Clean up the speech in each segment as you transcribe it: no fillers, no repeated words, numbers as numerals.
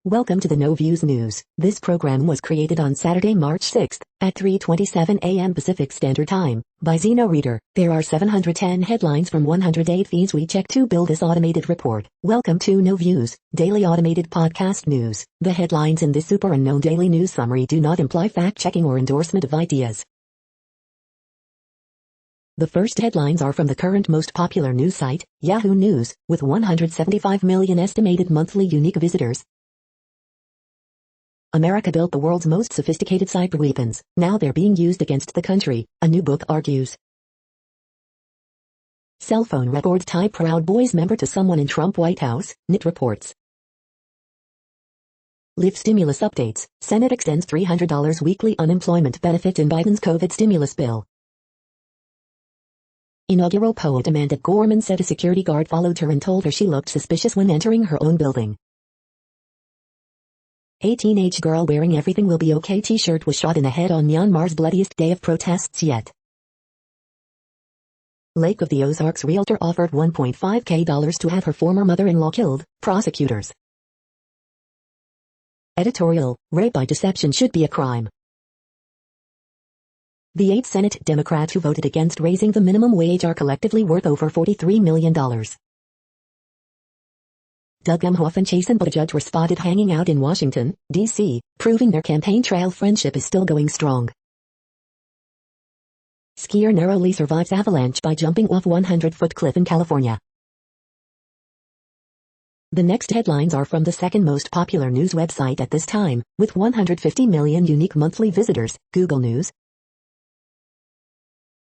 Welcome to the No Views News. This program was created on Saturday, March 6th, at 3:27 a.m. Pacific Standard Time, by Zeno Reader. There are 710 headlines from 108 feeds we check to build this automated report. Welcome to No Views, daily automated podcast news. The headlines in this super unknown daily news summary do not imply fact-checking or endorsement of ideas. The first headlines are from the current most popular news site, Yahoo News, with 175 million estimated monthly unique visitors. America built the world's most sophisticated cyber weapons. Now they're being used against the country, a new book argues. Cell phone record tie Proud Boys member to someone in Trump White House, NIT reports. Live stimulus updates. Senate extends $300 weekly unemployment benefit in Biden's COVID stimulus bill. Inaugural POA demanded Gorman said a security guard followed her and told her she looked suspicious when entering her own building. A teenage girl wearing "Everything Will Be Okay" t-shirt was shot in the head on Myanmar's bloodiest day of protests yet. Lake of the Ozarks realtor offered $1.5K to have her former mother-in-law killed, prosecutors. Editorial, rape by deception should be a crime. The 8 Senate Democrats who voted against raising the minimum wage are collectively worth over $43 million. Doug Emhoff and Chasten Buttigieg were spotted hanging out in Washington, D.C., proving their campaign trail friendship is still going strong. Skier narrowly survives avalanche by jumping off 100-foot cliff in California. The next headlines are from the second most popular news website at this time, with 150 million unique monthly visitors, Google News.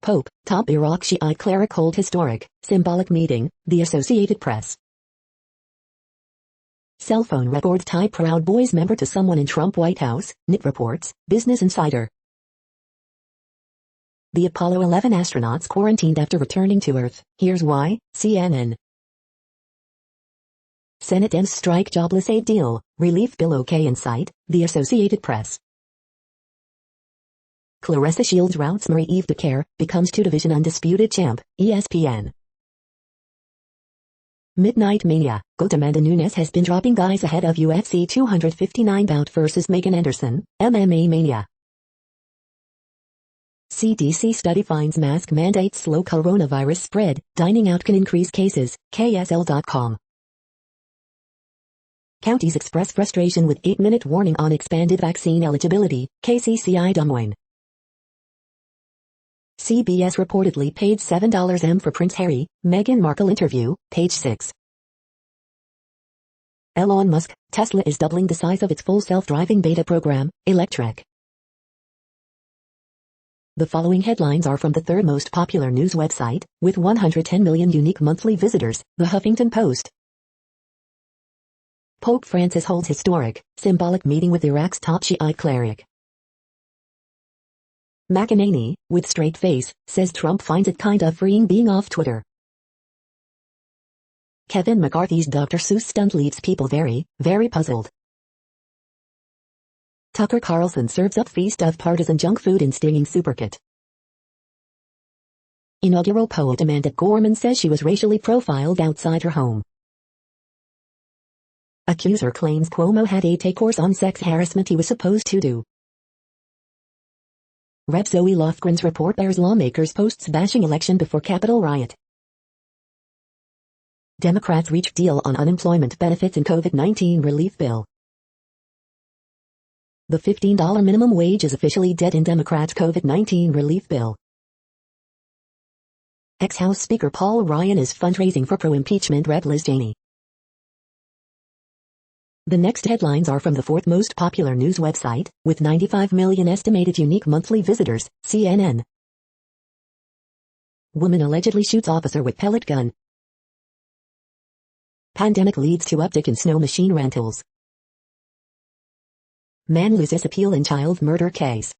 Pope, top Iraq Shiite cleric hold historic, symbolic meeting, the Associated Press. Cell phone record tie Proud Boys member to someone in Trump White House, NIT reports, Business Insider. The Apollo 11 astronauts quarantined after returning to Earth, here's why, CNN. Senate ends strike jobless aid deal, relief bill okay in sight, the Associated Press. Claressa Shields routes Marie-Eve to care, becomes 2-division undisputed champ, ESPN. Midnight Mania, GOAT Amanda Nunes has been dropping guys ahead of UFC 259 bout versus Megan Anderson, MMA Mania. CDC study finds mask mandates slow coronavirus spread, dining out can increase cases, KSL.com. Counties express frustration with 8-minute warning on expanded vaccine eligibility, KCCI Des Moines. CBS reportedly paid $7 for Prince Harry, Meghan Markle interview, page 6. Elon Musk, Tesla is doubling the size of its full self-driving beta program, electric. The following headlines are from the third most popular news website, with 110 million unique monthly visitors, The Huffington Post. Pope Francis holds historic, symbolic meeting with Iraq's top Shiite cleric. McEnany, with straight face, says Trump finds it kind of freeing being off Twitter. Kevin McCarthy's Dr. Seuss stunt leaves people very, very puzzled. Tucker Carlson serves up feast of partisan junk food in stinging superkit. Inaugural POA demanded Gorman says she was racially profiled outside her home. Accuser claims Cuomo had a take course on sex harassment he was supposed to do. Rep. Zoe Lofgren's report bears lawmakers' posts bashing election before Capitol riot. Democrats reach deal on unemployment benefits in COVID-19 relief bill. The $15 minimum wage is officially dead in Democrats' COVID-19 relief bill. Ex-House Speaker Paul Ryan is fundraising for pro-impeachment Rep. Liz Cheney. The next headlines are from the fourth most popular news website, with 95 million estimated unique monthly visitors, CNN. Woman allegedly shoots officer with pellet gun. Pandemic leads to uptick in snow machine rentals. Man loses appeal in child murder case.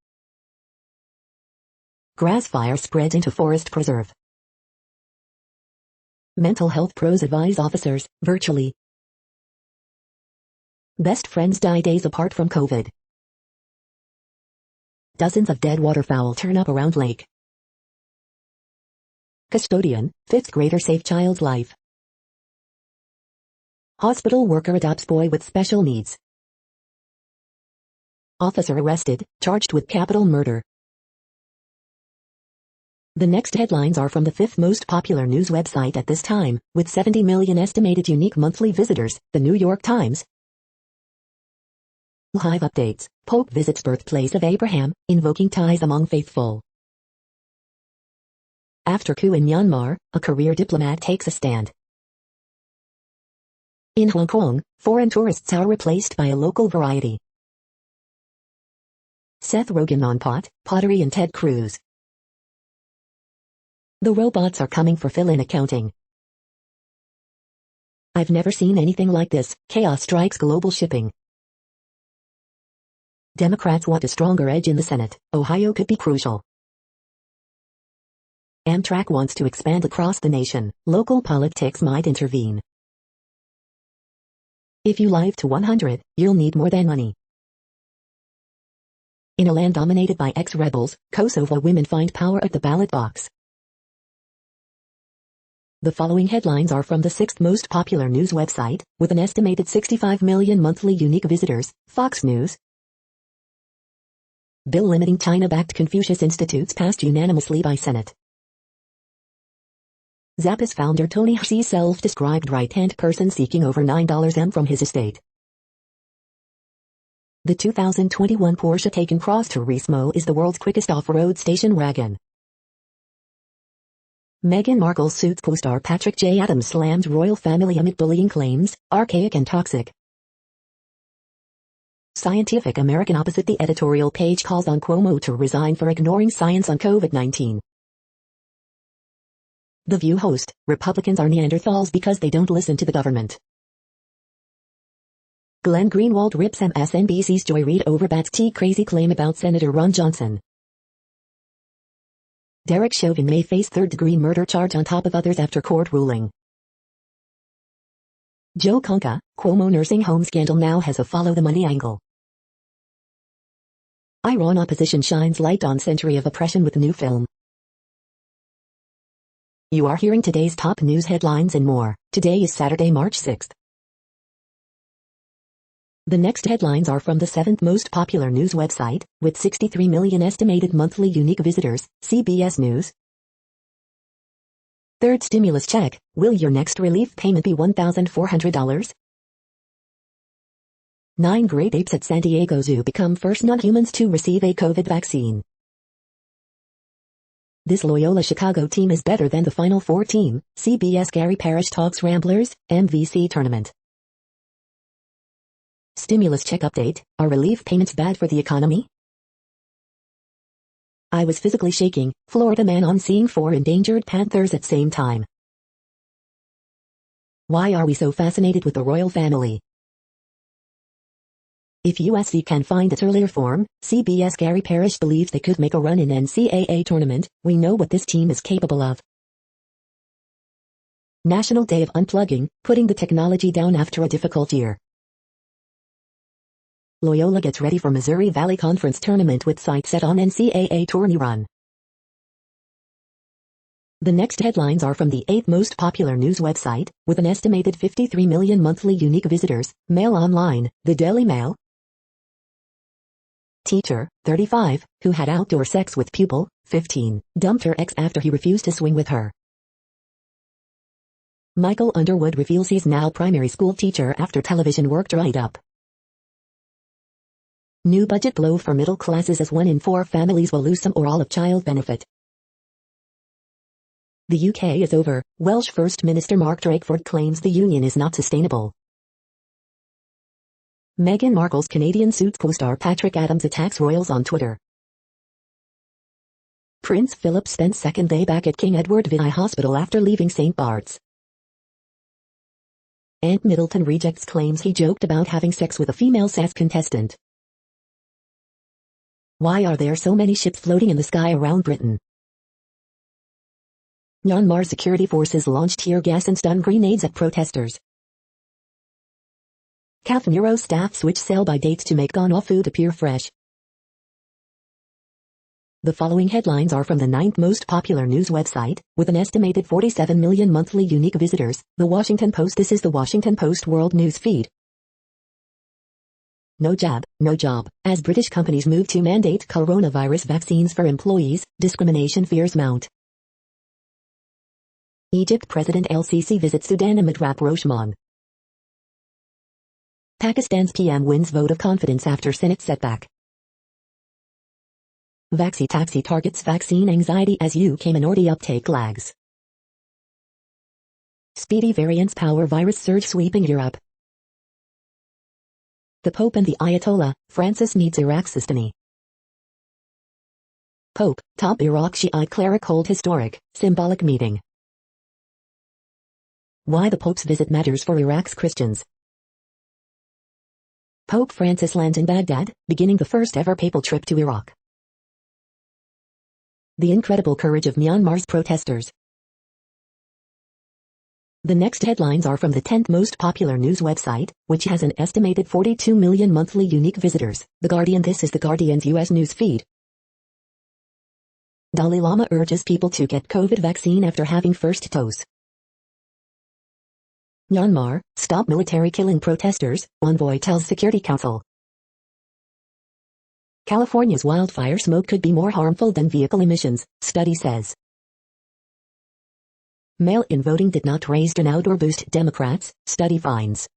Grass fire spreads into forest preserve. Mental health pros advise officers, virtually. Best friends die days apart from COVID. Dozens of dead waterfowl turn up around lake. Custodian, 5th grader save child's life. Hospital worker adopts boy with special needs. Officer arrested, charged with capital murder. The next headlines are from the fifth most popular news website at this time, with 70 million estimated unique monthly visitors, the New York Times. Hive updates, Pope visits birthplace of Abraham, invoking ties among faithful. After coup in Myanmar, a career diplomat takes a stand. In Hong Kong, foreign tourists are replaced by a local variety. Seth Rogen on pottery and Ted Cruz. The robots are coming for fill-in accounting. I've never seen anything like this, chaos strikes global shipping. Democrats want a stronger edge in the Senate, Ohio could be crucial. Amtrak wants to expand across the nation, local politics might intervene. If you live to 100, you'll need more than money. In a land dominated by ex-rebels, Kosovo women find power at the ballot box. The following headlines are from the sixth most popular news website, with an estimated 65 million monthly unique visitors, Fox News. Bill limiting China-backed Confucius Institutes passed unanimously by Senate. Zappos founder Tony Hsieh's self-described right-hand person seeking over $9M from his estate. The 2021 Porsche Taycan Cross Turismo is the world's quickest off-road station wagon. Meghan Markle's Suits co-star Patrick J. Adams slams royal family amid bullying claims, archaic and toxic. Scientific American opposite the editorial page calls on Cuomo to resign for ignoring science on COVID-19. The View host, Republicans are Neanderthals because they don't listen to the government. Glenn Greenwald rips MSNBC's Joy Reid over Bat's crazy claim about Senator Ron Johnson. Derek Chauvin may face third-degree murder charge on top of others after court ruling. Joe Conca, Cuomo nursing home scandal now has a follow-the-money angle. Iran opposition shines light on century of oppression with new film. You are hearing today's top news headlines and more. Today is Saturday, March 6th. The next headlines are from the seventh most popular news website, with 63 million estimated monthly unique visitors, CBS News. Third stimulus check, will your next relief payment be $1,400? 9 great apes at San Diego Zoo become first non-humans to receive a COVID vaccine. This Loyola Chicago team is better than the Final Four team, CBS Gary Parrish talks Ramblers, MVC tournament. Stimulus check update, are relief payments bad for the economy? I was physically shaking, Florida man on seeing 4 endangered panthers at same time. Why are we so fascinated with the royal family? If USC can find its earlier form, CBS Gary Parrish believes they could make a run in NCAA tournament, we know what this team is capable of. National Day of Unplugging, putting the technology down after a difficult year. Loyola gets ready for Missouri Valley Conference tournament with sights set on NCAA tourney run. The next headlines are from the 8th most popular news website, with an estimated 53 million monthly unique visitors, Mail Online, the Daily Mail. Teacher, 35, who had outdoor sex with pupil, 15, dumped her ex after he refused to swing with her. Michael Underwood reveals he's now primary school teacher after television work dried up. New budget blow for middle classes as 1 in 4 families will lose some or all of child benefit. The UK is over, Welsh First Minister Mark Drakeford claims the union is not sustainable. Meghan Markle's Canadian Suits co-star Patrick Adams attacks royals on Twitter. Prince Philip spent second day back at King Edward VI Hospital after leaving St. Bart's. Ant Middleton rejects claims he joked about having sex with a female SAS contestant. Why are there so many ships floating in the sky around Britain? Myanmar security forces launched tear gas and stun grenades at protesters. CAF Neuro staff switch sell-by dates to make gone-off food appear fresh. The following headlines are from the 9th most popular news website, with an estimated 47 million monthly unique visitors, The Washington Post. This is the Washington Post World News Feed. no jab, no job. As British companies move to mandate coronavirus vaccines for employees, discrimination fears mount. Egypt President El-Sisi visits Sudan amid rapprochement. Pakistan's PM wins vote of confidence after Senate setback. Vaxi taxi targets vaccine anxiety as UK minority uptake lags. Speedy variants power virus surge sweeping Europe. The Pope and the Ayatollah, Francis needs Iraq's system. Pope, top Iraq Shiite cleric hold historic, symbolic meeting. Why the Pope's visit matters for Iraq's Christians. Pope Francis lands in Baghdad, beginning the first ever papal trip to Iraq. The incredible courage of Myanmar's protesters. The next headlines are from the 10th most popular news website, which has an estimated 42 million monthly unique visitors. The Guardian. This is The Guardian's U.S. news feed. Dalai Lama urges people to get COVID vaccine after having first dose. Myanmar, stop military killing protesters, envoy tells Security Council. California's wildfire smoke could be more harmful than vehicle emissions, study says. Mail-in voting did not raise turnout or boost Democrats, study finds.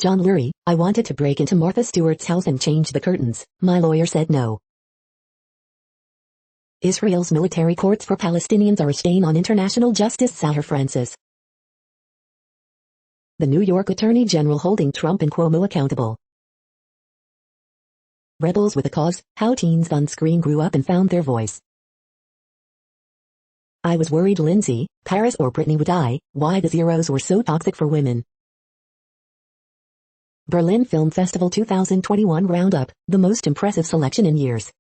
John Lurie, I wanted to break into Martha Stewart's house and change the curtains, my lawyer said no. Israel's military courts for Palestinians are a stain on international justice, Sahar Francis. The New York Attorney General holding Trump and Cuomo accountable. Rebels with a cause, how teens on screen grew up and found their voice. I was worried Lindsay, Paris or Britney would die, why the zeros were so toxic for women. Berlin Film Festival 2021 Roundup, the most impressive selection in years.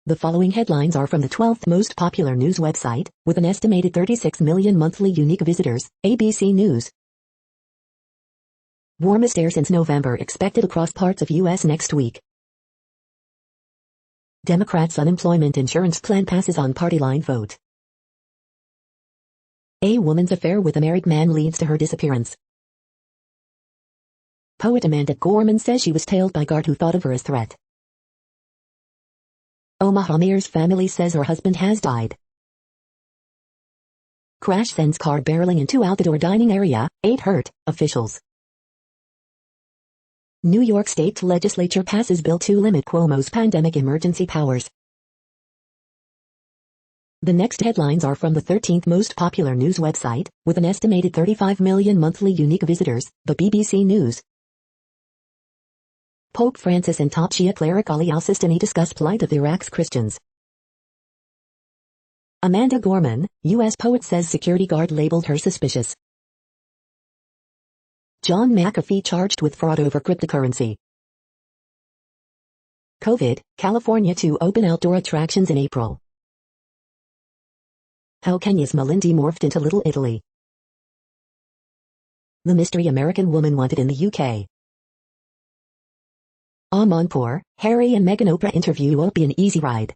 The following headlines are from the 12th most popular news website, with an estimated 36 million monthly unique visitors, ABC News. Warmest air since November expected across parts of U.S. next week. Democrats' unemployment insurance plan passes on party line vote. A woman's affair with a married man leads to her disappearance. Poet Amanda Gorman says she was tailed by guard who thought of her as threat. Omaha mayor's family says her husband has died. Crash sends car barreling into outdoor dining area, 8 hurt, officials. New York State legislature passes bill to limit Cuomo's pandemic emergency powers. The next headlines are from the 13th most popular news website, with an estimated 35 million monthly unique visitors, the BBC News. Pope Francis and top Shia cleric Ali al-Sistani discuss plight of Iraq's Christians. Amanda Gorman, U.S. poet says security guard labeled her suspicious. John McAfee charged with fraud over cryptocurrency. COVID, California to open outdoor attractions in April. How Kenya's Malindi morphed into Little Italy. The mystery American woman wanted in the UK. Amanpour, Harry and Meghan Oprah interview won't be an easy ride.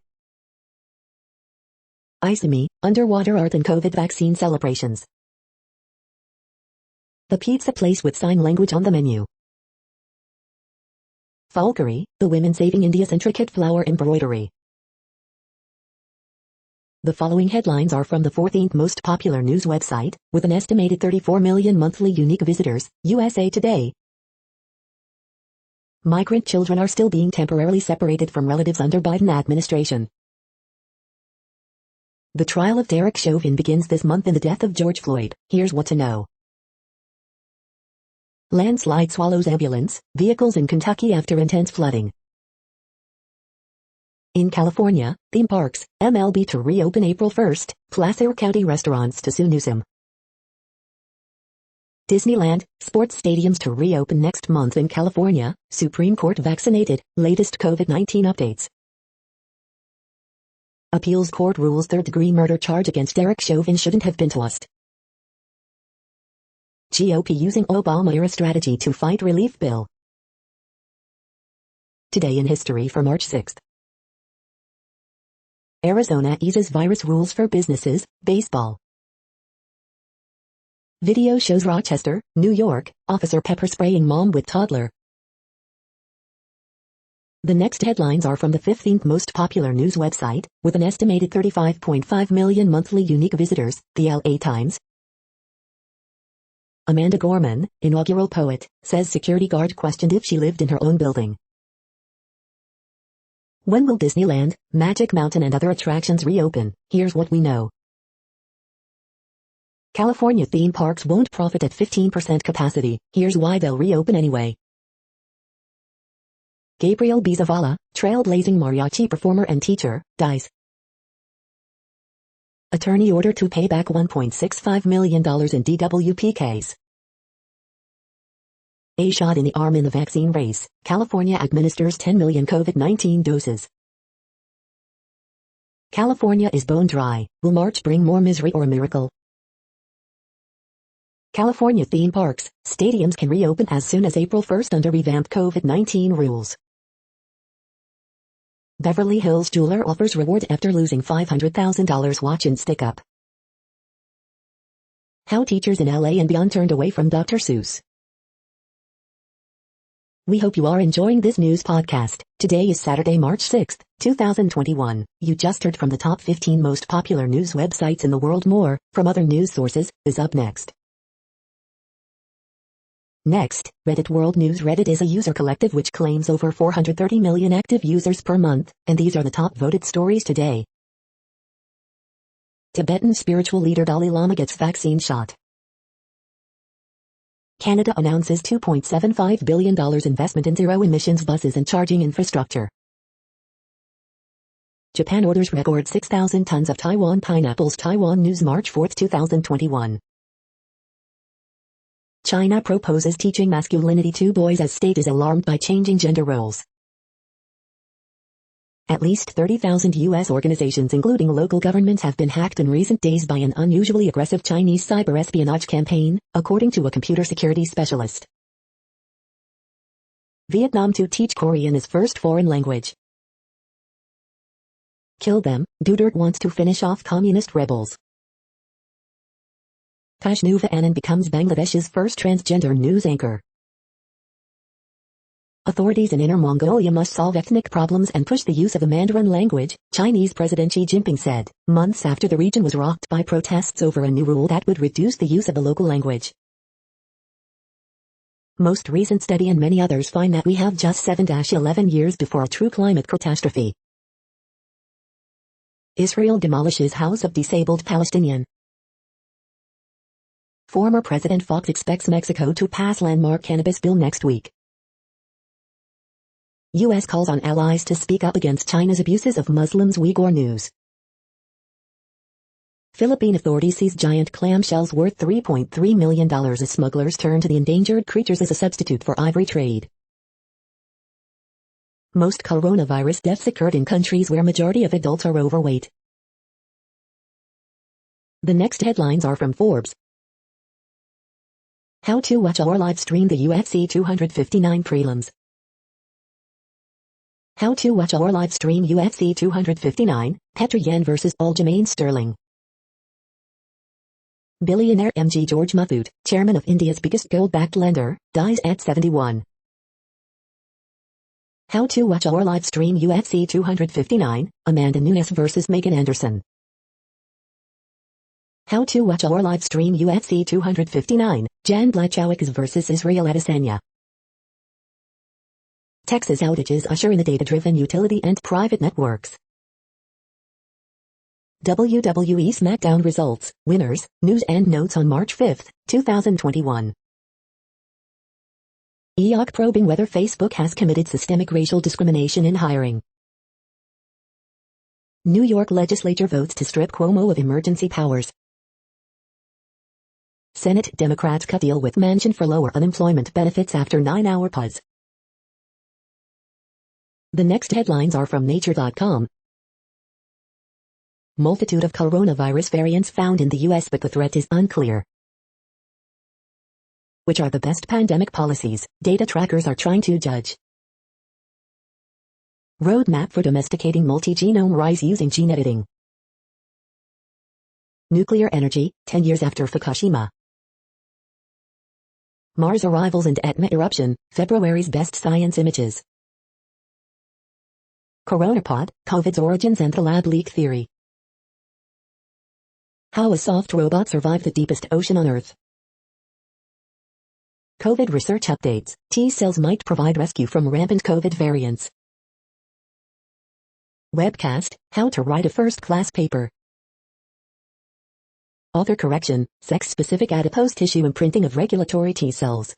Isami, underwater art and COVID vaccine celebrations. The pizza place with sign language on the menu. Falkery, the women saving India's intricate flower embroidery. The following headlines are from the 14th most popular news website, with an estimated 34 million monthly unique visitors, USA Today. Migrant children are still being temporarily separated from relatives under Biden administration. The trial of Derek Chauvin begins this month in the death of George Floyd. Here's what to know. Landslide swallows ambulance, vehicles in Kentucky after intense flooding. In California, theme parks, MLB to reopen April 1st, Placer County restaurants to sue Newsom. Disneyland, sports stadiums to reopen next month in California, Supreme Court vaccinated, latest COVID-19 updates. Appeals court rules third-degree murder charge against Derek Chauvin shouldn't have been tossed. GOP using Obama-era strategy to fight relief bill. Today in history for March 6th. Arizona eases virus rules for businesses, baseball. Video shows Rochester, New York, officer pepper spraying mom with toddler. The next headlines are from the 15th most popular news website, with an estimated 35.5 million monthly unique visitors, the LA Times. Amanda Gorman, inaugural poet, says security guard questioned if she lived in her own building. When will Disneyland, Magic Mountain and other attractions reopen? Here's what we know. California theme parks won't profit at 15% capacity. Here's why they'll reopen anyway. Gabriel B. Zavala, trailblazing mariachi performer and teacher, dies. Attorney ordered to pay back $1.65 million in DWP case. A shot in the arm in the vaccine race. California administers 10 million COVID-19 doses. California is bone dry. Will March bring more misery or a miracle? California theme parks, stadiums can reopen as soon as April 1st under revamped COVID-19 rules. Beverly Hills jeweler offers reward after losing $500,000 watch in stick-up. How teachers in LA and beyond turned away from Dr. Seuss. We hope you are enjoying this news podcast. Today is Saturday, March 6th, 2021. You just heard from the top 15 most popular news websites in the world. More, from other news sources, is up next. Next, Reddit World News. Reddit is a user collective which claims over 430 million active users per month, and these are the top voted stories today. Tibetan spiritual leader Dalai Lama gets vaccine shot. Canada announces $2.75 billion investment in zero-emissions buses and charging infrastructure. Japan orders record 6,000 tons of Taiwan pineapples. Taiwan News, March 4, 2021. China proposes teaching masculinity to boys as state is alarmed by changing gender roles. At least 30,000 U.S. organizations including local governments have been hacked in recent days by an unusually aggressive Chinese cyber espionage campaign, according to a computer security specialist. Vietnam to teach Korean as first foreign language. Kill them, Duterte wants to finish off communist rebels. Kashnuva Anand becomes Bangladesh's first transgender news anchor. Authorities in Inner Mongolia must solve ethnic problems and push the use of the Mandarin language, Chinese President Xi Jinping said, months after the region was rocked by protests over a new rule that would reduce the use of the local language. Most recent study and many others find that we have just 7-11 years before a true climate catastrophe. Israel demolishes house of disabled Palestinian. Former President Fox expects Mexico to pass landmark cannabis bill next week. U.S. calls on allies to speak up against China's abuses of Muslims. Uyghur News. Philippine authorities seize giant clamshells worth $3.3 million as smugglers turn to the endangered creatures as a substitute for ivory trade. Most coronavirus deaths occurred in countries where majority of adults are overweight. The next headlines are from Forbes. How to watch or live stream the UFC 259 prelims. How to watch or live stream UFC 259, Petr Yan vs. Aljamain Sterling. Billionaire MG George Muthoot, chairman of India's biggest gold-backed lender, dies at 71. How to watch or live stream UFC 259, Amanda Nunes vs. Megan Anderson. How to watch or live stream UFC 259, Jan Blachowicz vs. Israel Adesanya. Texas outages usher in the data-driven utility and private networks. WWE SmackDown results, winners, news and notes on March 5, 2021. EOC probing whether Facebook has committed systemic racial discrimination in hiring. New York legislature votes to strip Cuomo of emergency powers. Senate Democrats cut deal with Manchin for lower unemployment benefits after 9-hour pause. The next headlines are from Nature.com. Multitude of coronavirus variants found in the U.S. but the threat is unclear. Which are the best pandemic policies? Data trackers are trying to judge. Roadmap for domesticating multi-genome rice using gene editing. Nuclear energy, 10 years after Fukushima. Mars arrivals and Etna eruption, February's best science images. Coronapod, COVID's origins and the lab leak theory. How a soft robot survived the deepest ocean on Earth. COVID research updates, T-cells might provide rescue from rampant COVID variants. Webcast, how to write a first-class paper. Author correction, sex-specific adipose tissue imprinting of regulatory T-cells.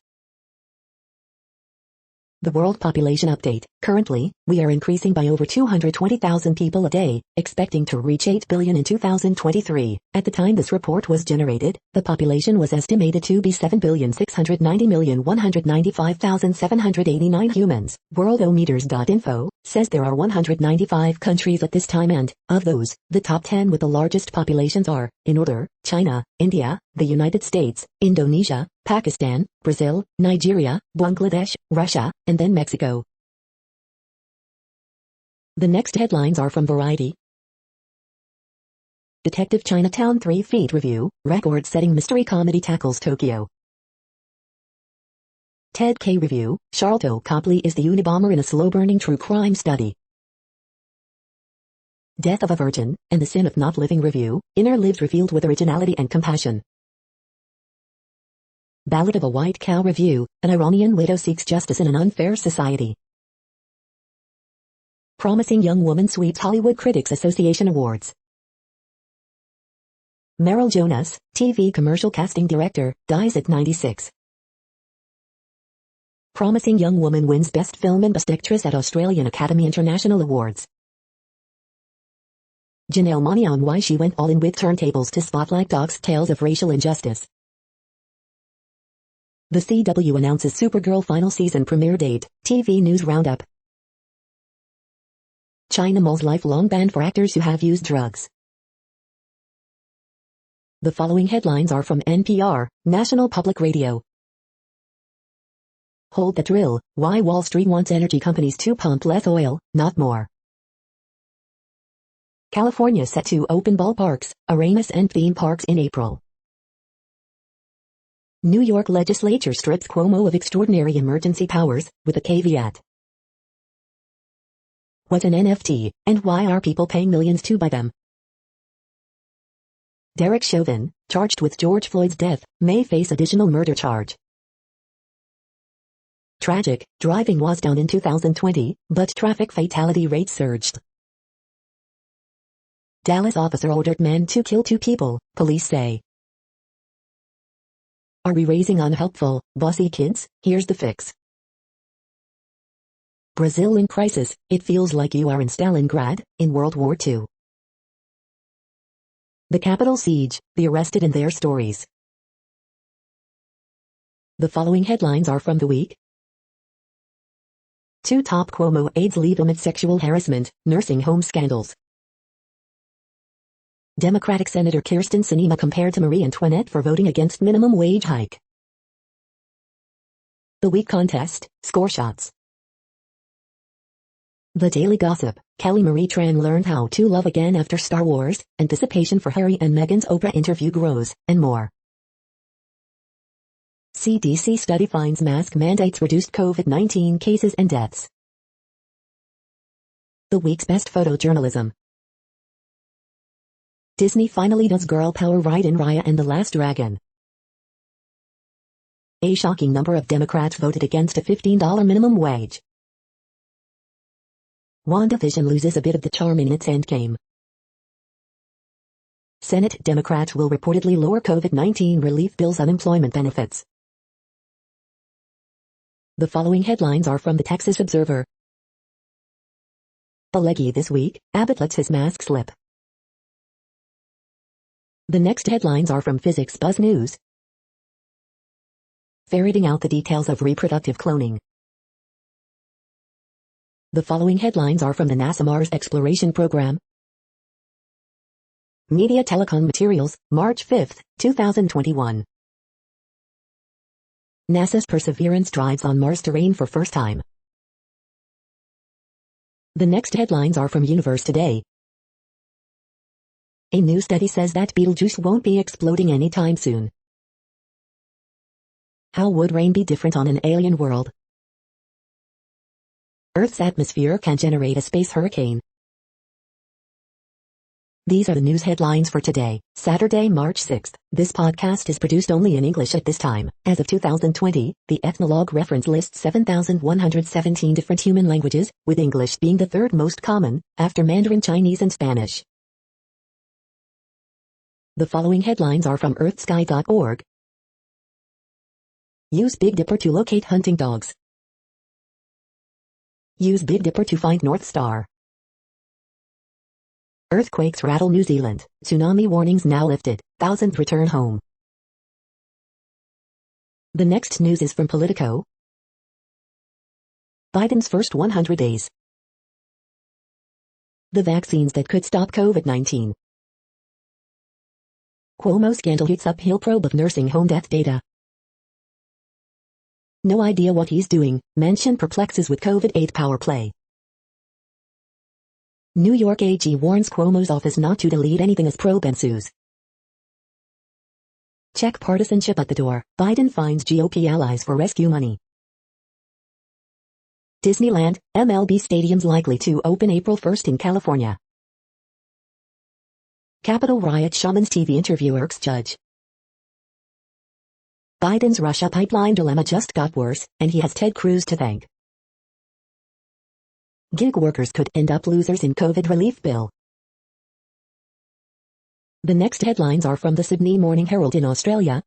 The world population update. Currently, we are increasing by over 220,000 people a day, expecting to reach 8 billion in 2023. At the time this report was generated, the population was estimated to be 7,690,195,789 humans. Worldometers.info says there are 195 countries at this time and, of those, the top 10 with the largest populations are, in order, China, India, the United States, Indonesia, Pakistan, Brazil, Nigeria, Bangladesh, Russia, and then Mexico. The next headlines are from Variety. Detective Chinatown 3 Feet Review, record-setting mystery comedy tackles Tokyo. Ted K. Review, Charlotte Copley is the Unabomber in a slow-burning true crime study. Death of a Virgin, and the Sin of Not Living Review, inner lives revealed with originality and compassion. Ballad of a White Cow Review, an Iranian widow seeks justice in an unfair society. Promising Young Woman sweeps Hollywood Critics Association Awards. Meryl Jonas, TV commercial casting director, dies at 96. Promising Young Woman wins Best Film and Best Actress at Australian Academy International Awards. Janelle Monáe on why she went all in with turntables to spotlight docs' tales of racial injustice. The CW announces Supergirl final season premiere date, TV News Roundup. China Mall's lifelong ban for actors who have used drugs. The following headlines are from NPR, National Public Radio. Hold the drill, why Wall Street wants energy companies to pump less oil, not more. California set to open ballparks, arenas and theme parks in April. New York legislature strips Cuomo of extraordinary emergency powers, with a caveat. What's an NFT, and why are people paying millions to buy them? Derek Chauvin, charged with George Floyd's death, may face additional murder charge. Tragic, driving was down in 2020, but traffic fatality rate surged. Dallas officer ordered man to kill 2 people, police say. Are we raising unhelpful, bossy kids? Here's the fix. Brazil in crisis, it feels like you are in Stalingrad, in World War II. The Capitol siege, the arrested and their stories. The following headlines are from The Week. 2 top Cuomo aides leave amid sexual harassment, nursing home scandals. Democratic Senator Kyrsten Sinema compared to Marie Antoinette for voting against minimum wage hike. The Week contest, score shots. The Daily Gossip, Kelly Marie Tran learned how to love again after Star Wars, anticipation for Harry and Meghan's Oprah interview grows, and more. CDC study finds mask mandates reduced COVID-19 cases and deaths. The Week's best photojournalism. Disney finally does girl power right in Raya and the Last Dragon. A shocking number of Democrats voted against a $15 minimum wage. WandaVision loses a bit of the charm in its endgame. Senate Democrats will reportedly lower COVID-19 relief bill's unemployment benefits. The following headlines are from the Texas Observer. The leggy this week, Abbott lets his mask slip. The next headlines are from Physics Buzz News. Ferreting out the details of reproductive cloning. The following headlines are from the NASA Mars Exploration Program. Media Telecom Materials, March 5, 2021. NASA's Perseverance drives on Mars terrain for first time. The next headlines are from Universe Today. A new study says that Betelgeuse won't be exploding anytime soon. How would rain be different on an alien world? Earth's atmosphere can generate a space hurricane. These are the news headlines for today, Saturday, March 6th. This podcast is produced only in English at this time. As of 2020, the Ethnologue reference lists 7,117 different human languages, with English being the third most common, after Mandarin Chinese and Spanish. The following headlines are from earthsky.org. Use Big Dipper to locate hunting dogs. Use Big Dipper to find North Star. Earthquakes rattle New Zealand. Tsunami warnings now lifted. Thousands return home. The next news is from Politico. Biden's first 100 days. The vaccines that could stop COVID-19. Cuomo scandal heats up Hill probe of nursing home death data. No idea what he's doing. Manchin perplexes with COVID-8 power play. New York AG warns Cuomo's office not to delete anything as probe ensues. Check partisanship at the door. Biden finds GOP allies for rescue money. Disneyland, MLB stadiums likely to open April 1st in California. Capitol riot shamans TV interview irks judge. Biden's Russia pipeline dilemma just got worse, and he has Ted Cruz to thank. Gig workers could end up losers in COVID relief bill. The next headlines are from the Sydney Morning Herald in Australia.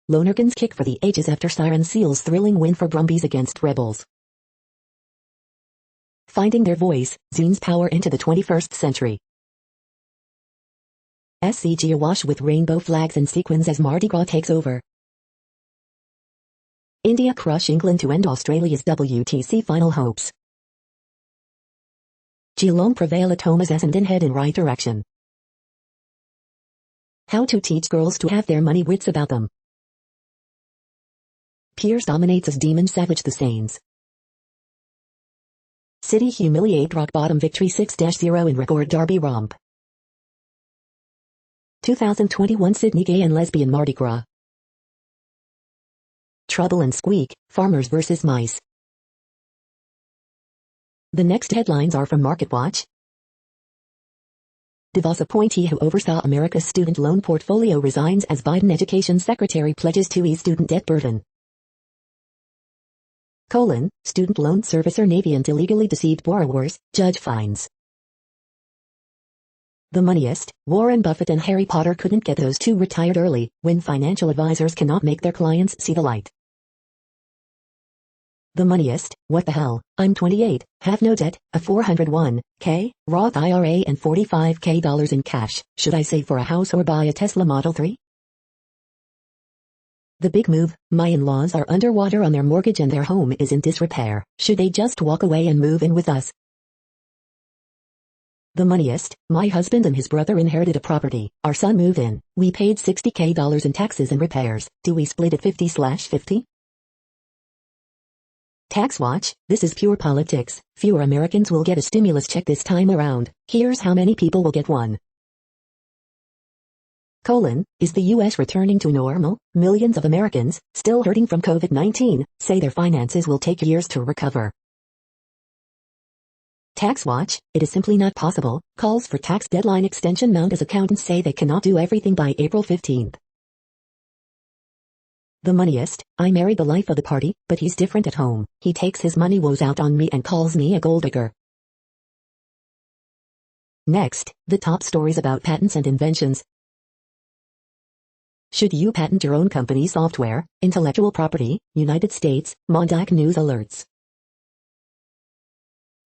Lonergan's kick for the ages after Siren Seals thrilling win for Brumbies against Rebels. Finding their voice, Zines power into the 21st century. SCG awash with rainbow flags and sequins as Mardi Gras takes over. India crush England to end Australia's WTC final hopes. Geelong prevail at home as Essendon head in right direction. How to teach girls to have their money wits about them. Pierce dominates as Demon savage the Saints. City humiliate rock bottom victory 6-0 in record derby romp. 2021 Sydney Gay and Lesbian Mardi Gras. Trouble and Squeak, Farmers vs. Mice. The next headlines are from MarketWatch. DeVos appointee who oversaw America's student loan portfolio resigns as Biden Education Secretary pledges to ease student debt burden. Student loan servicer Navient illegally deceived borrowers, judge finds. The Moneyest, Warren Buffett and Harry Potter couldn't get those two retired early, when financial advisors cannot make their clients see the light. The Moneyest, what the hell, I'm 28, have no debt, a 401k, Roth IRA and $45k in cash, should I save for a house or buy a Tesla Model 3? The big move, my in-laws are underwater on their mortgage and their home is in disrepair, should they just walk away and move in with us? The Moneyest, my husband and his brother inherited a property, our son moved in, we paid $60k in taxes and repairs, do we split it 50/50? Tax Watch, this is pure politics, fewer Americans will get a stimulus check this time around, here's how many people will get one. Is the U.S. returning to normal? Millions of Americans, still hurting from COVID-19, say their finances will take years to recover. Tax Watch, it is simply not possible, calls for tax deadline extension mount as accountants say they cannot do everything by April 15th. The Moneyest, I married the life of the party, but he's different at home, he takes his money woes out on me and calls me a gold digger. Next, the top stories about patents and inventions. Should you patent your own company software, intellectual property, United States, Mondac News alerts.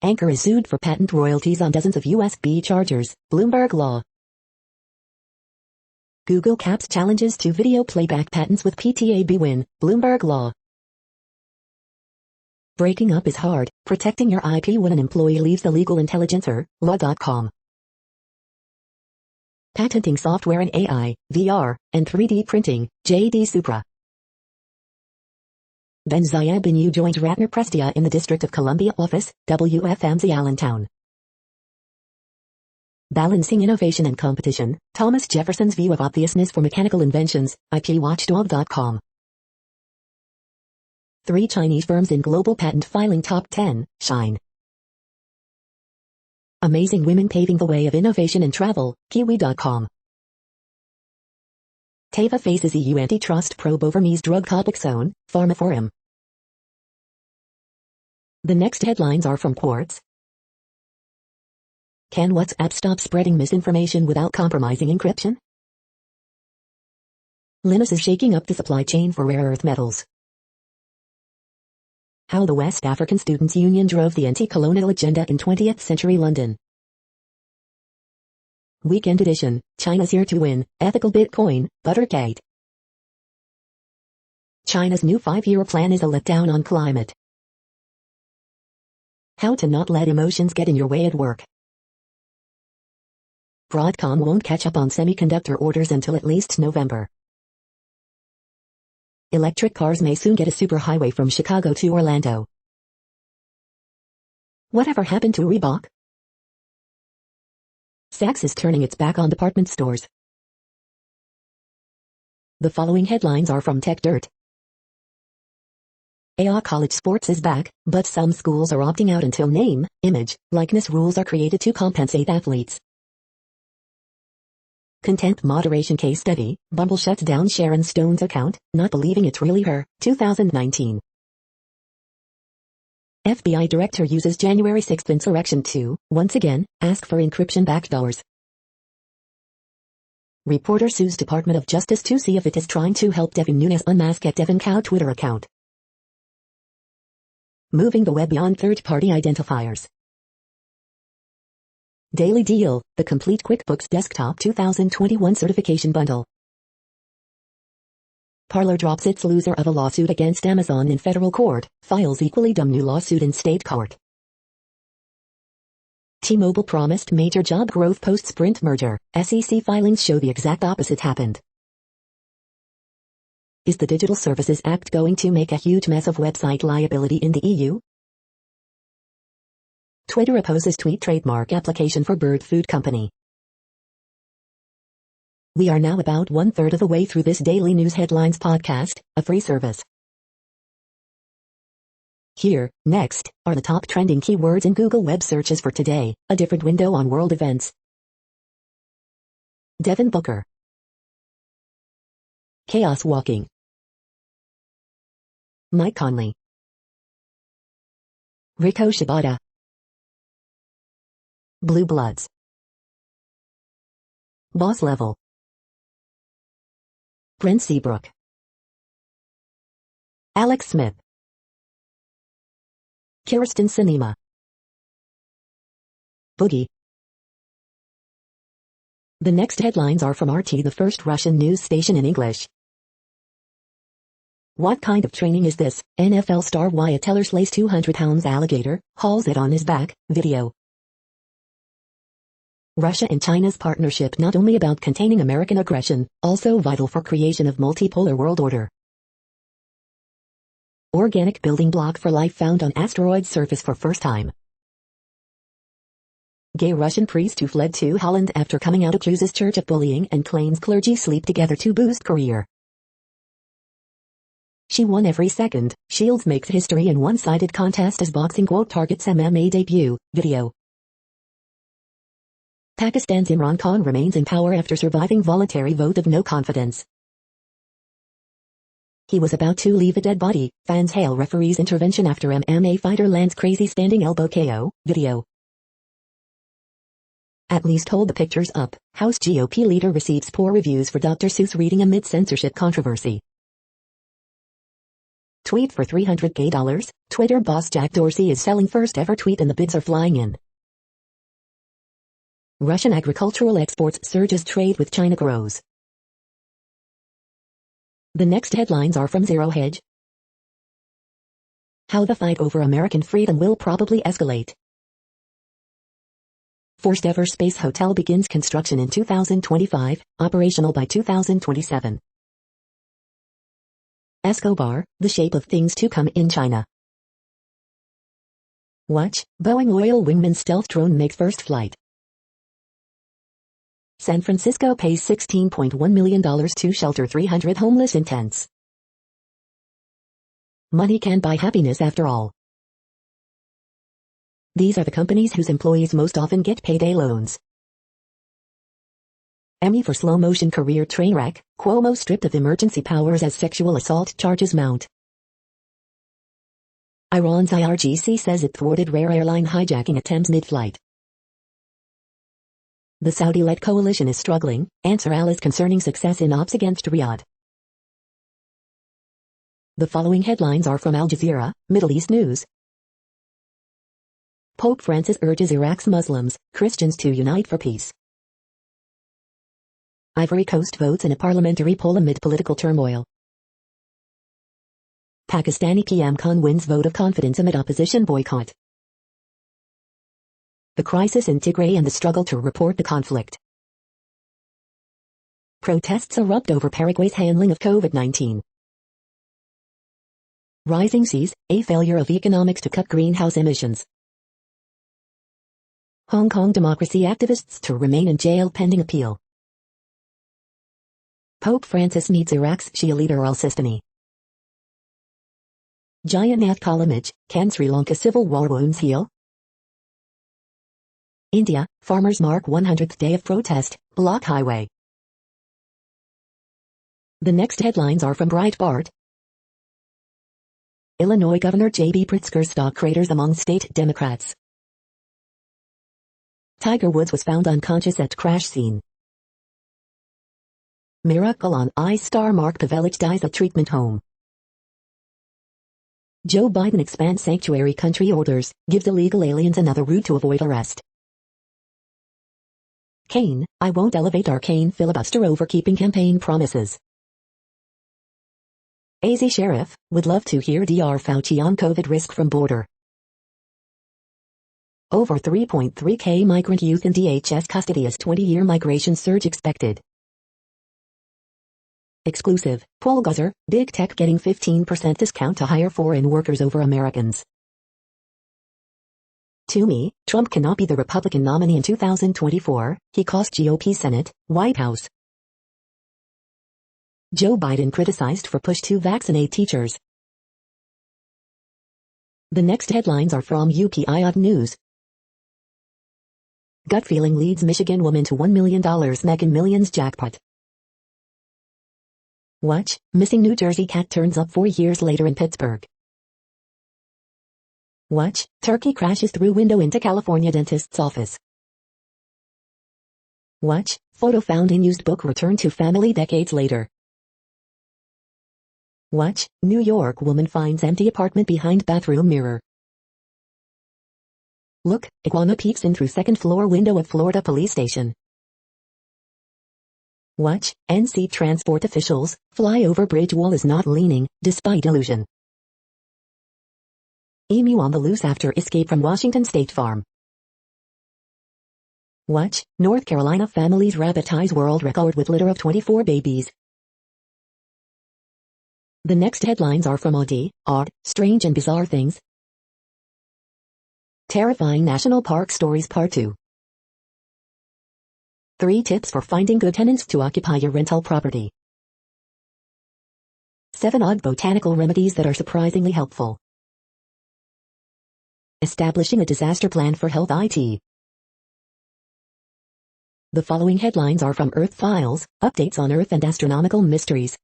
Anchor is sued for patent royalties on dozens of USB chargers, Bloomberg Law. Google caps challenges to video playback patents with PTAB win, Bloomberg Law. Breaking up is hard, protecting your IP when an employee leaves the legal intelligencer, law.com. Patenting software in AI, VR, and 3D printing, JD Supra. Ben Zayed bin U joined Ratner Prestia in the District of Columbia office, WFMZ Allentown. Balancing Innovation and Competition, Thomas Jefferson's View of Obviousness for Mechanical Inventions, IPWatchdog.com. 3 Chinese firms in global patent filing top 10, Shine. Amazing women paving the way of innovation in travel, Kiwi.com. Teva faces EU antitrust probe over Mies drug topic zone, PharmaForum. The next headlines are from Quartz. Can WhatsApp stop spreading misinformation without compromising encryption? Linus is shaking up the supply chain for rare earth metals. How the West African Students' Union drove the anti-colonial agenda in 20th century London. Weekend edition, China's here to win, ethical Bitcoin, Buttergate. China's new 5-year plan is a letdown on climate. How to not let emotions get in your way at work. Broadcom won't catch up on semiconductor orders until at least November. Electric cars may soon get a superhighway from Chicago to Orlando. Whatever happened to Reebok? Saks is turning its back on department stores. The following headlines are from TechDirt. AI college sports is back, but some schools are opting out until name, image, likeness rules are created to compensate athletes. Content moderation case study, Bumble shuts down Sharon Stone's account, not believing it's really her, 2019. FBI director uses January 6th insurrection to, once again, ask for encryption backdoors. Reporter sues Department of Justice to see if it is trying to help Devin Nunes unmask at Devin Cow Twitter account. Moving the web beyond third-party identifiers. Daily Deal, the complete QuickBooks Desktop 2021 certification bundle. Parler drops its loser of a lawsuit against Amazon in federal court, files equally dumb new lawsuit in state court. T-Mobile promised major job growth post-Sprint merger, SEC filings show the exact opposite happened. Is the Digital Services Act going to make a huge mess of website liability in the EU? Twitter opposes tweet trademark application for bird food company. We are now about 1/3 of the way through this daily news headlines podcast, a free service. Here, next, are the top trending keywords in Google web searches for today, a different window on world events. Devin Booker. Chaos walking. Mike Conley. Rico Shibata. Blue Bloods. Boss Level. Brent Seabrook. Alex Smith. Kirsten Sinema. Boogie. The next headlines are from RT, the first Russian news station in English. What kind of training is this? NFL star Wyatt Teller slays 200-pound alligator, hauls it on his back, video. Russia and China's partnership not only about containing American aggression, also vital for creation of multipolar world order. Organic building block for life found on asteroid surface for first time. Gay Russian priest who fled to Holland after coming out accuses church of bullying and claims clergy sleep together to boost career. She won every second. Shields makes history in one-sided contest as boxing quote targets MMA debut, video. Pakistan's Imran Khan remains in power after surviving voluntary vote of no confidence. He was about to leave a dead body, fans hail referee's intervention after MMA fighter lands crazy standing elbow KO, video. At least hold the pictures up, House GOP leader receives poor reviews for Dr. Seuss reading amid censorship controversy. Tweet for $300K, Twitter boss Jack Dorsey is selling first ever tweet and the bids are flying in. Russian agricultural exports surge as trade with China grows. The next headlines are from Zero Hedge. How the fight over American freedom will probably escalate. First ever space hotel begins construction in 2025, operational by 2027. Escobar, the shape of things to come in China. Watch, Boeing Royal Wingman stealth drone makes first flight. San Francisco pays $16.1 million to shelter 300 homeless in tents. Money can buy happiness after all. These are the companies whose employees most often get payday loans. Emmy for slow motion career train wreck, Cuomo stripped of emergency powers as sexual assault charges mount. Iran's IRGC says it thwarted rare airline hijacking attempts mid-flight. The Saudi-led coalition is struggling, Ansar al-is concerning success in ops against Riyadh. The following headlines are from Al Jazeera, Middle East News. Pope Francis urges Iraq's Muslims, Christians to unite for peace. Ivory Coast votes in a parliamentary poll amid political turmoil. Pakistani PM Khan wins vote of confidence amid opposition boycott. The crisis in Tigray and the struggle to report the conflict. Protests erupt over Paraguay's handling of COVID-19. Rising seas, a failure of economics to cut greenhouse emissions. Hong Kong democracy activists to remain in jail pending appeal. Pope Francis meets Iraq's Shia leader al-Sistani. Giant Nath Kalamage, can Sri Lanka civil war wounds heal? India, farmers mark 100th day of protest, block highway. The next headlines are from Breitbart. Illinois Governor J.B. Pritzker's stock craters among state Democrats. Tiger Woods was found unconscious at crash scene. Miracle on Ice star Mark Pavelich dies at treatment home. Joe Biden expands sanctuary country orders, gives illegal aliens another route to avoid arrest. Kane, I won't elevate arcane filibuster over keeping campaign promises. AZ Sheriff, would love to hear Dr. Fauci on COVID risk from border. Over 3.3K migrant youth in DHS custody as 20-year migration surge expected. Exclusive, Paul Gauzer, Big Tech getting 15% discount to hire foreign workers over Americans. To me, Trump cannot be the Republican nominee in 2024, he cost GOP Senate, White House. Joe Biden criticized for push to vaccinate teachers. The next headlines are from UPI News. Gut feeling leads Michigan woman to $1 million Mega Millions jackpot. Watch, missing New Jersey cat turns up 4 years later in Pittsburgh. Watch, turkey crashes through window into California dentist's office. Watch, photo found in used book returned to family decades later. Watch, New York woman finds empty apartment behind bathroom mirror. Look, iguana peeks in through second floor window of Florida police station. Watch, NC transport officials, flyover bridge wall is not leaning, despite illusion. Emu on the loose after escape from Washington State Farm. Watch, North Carolina families rabbit ties world record with litter of 24 babies. The next headlines are from odd, strange and bizarre things. Terrifying National Park Stories Part 2. 3 tips for finding good tenants to occupy your rental property. 7 odd botanical remedies that are surprisingly helpful. Establishing a disaster plan for health IT. The following headlines are from Earth Files, updates on Earth and astronomical mysteries.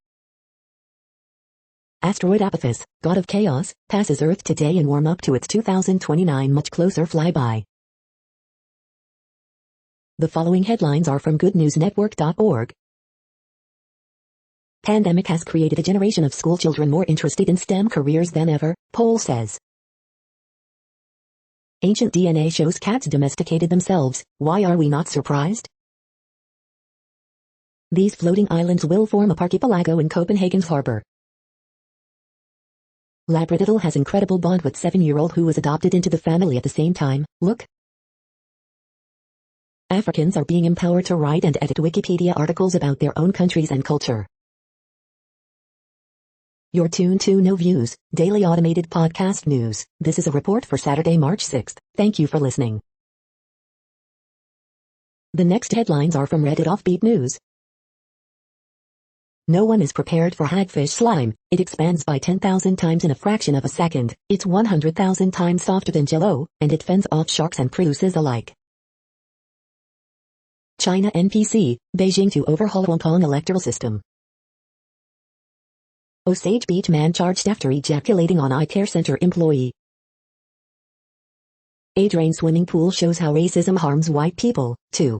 Asteroid Apophis, god of chaos, passes Earth today and warm up to its 2029 much closer flyby. The following headlines are from goodnewsnetwork.org. Pandemic has created a generation of schoolchildren more interested in STEM careers than ever, poll says. Ancient DNA shows cats domesticated themselves, why are we not surprised? These floating islands will form a archipelago in Copenhagen's harbor. Labradoodle has incredible bond with 7-year-old who was adopted into the family at the same time, look. Africans are being empowered to write and edit Wikipedia articles about their own countries and culture. You're tuned to No Views, daily automated podcast news. This is a report for Saturday, March 6th. Thank you for listening. The next headlines are from Reddit Offbeat News. No one is prepared for hagfish slime. It expands by 10,000 times in a fraction of a second. It's 100,000 times softer than Jell-O, and it fends off sharks and cruises alike. China NPC, Beijing to overhaul Hong Kong electoral system. Osage Beach man charged after ejaculating on eye care center employee. A drain swimming pool shows how racism harms white people, too.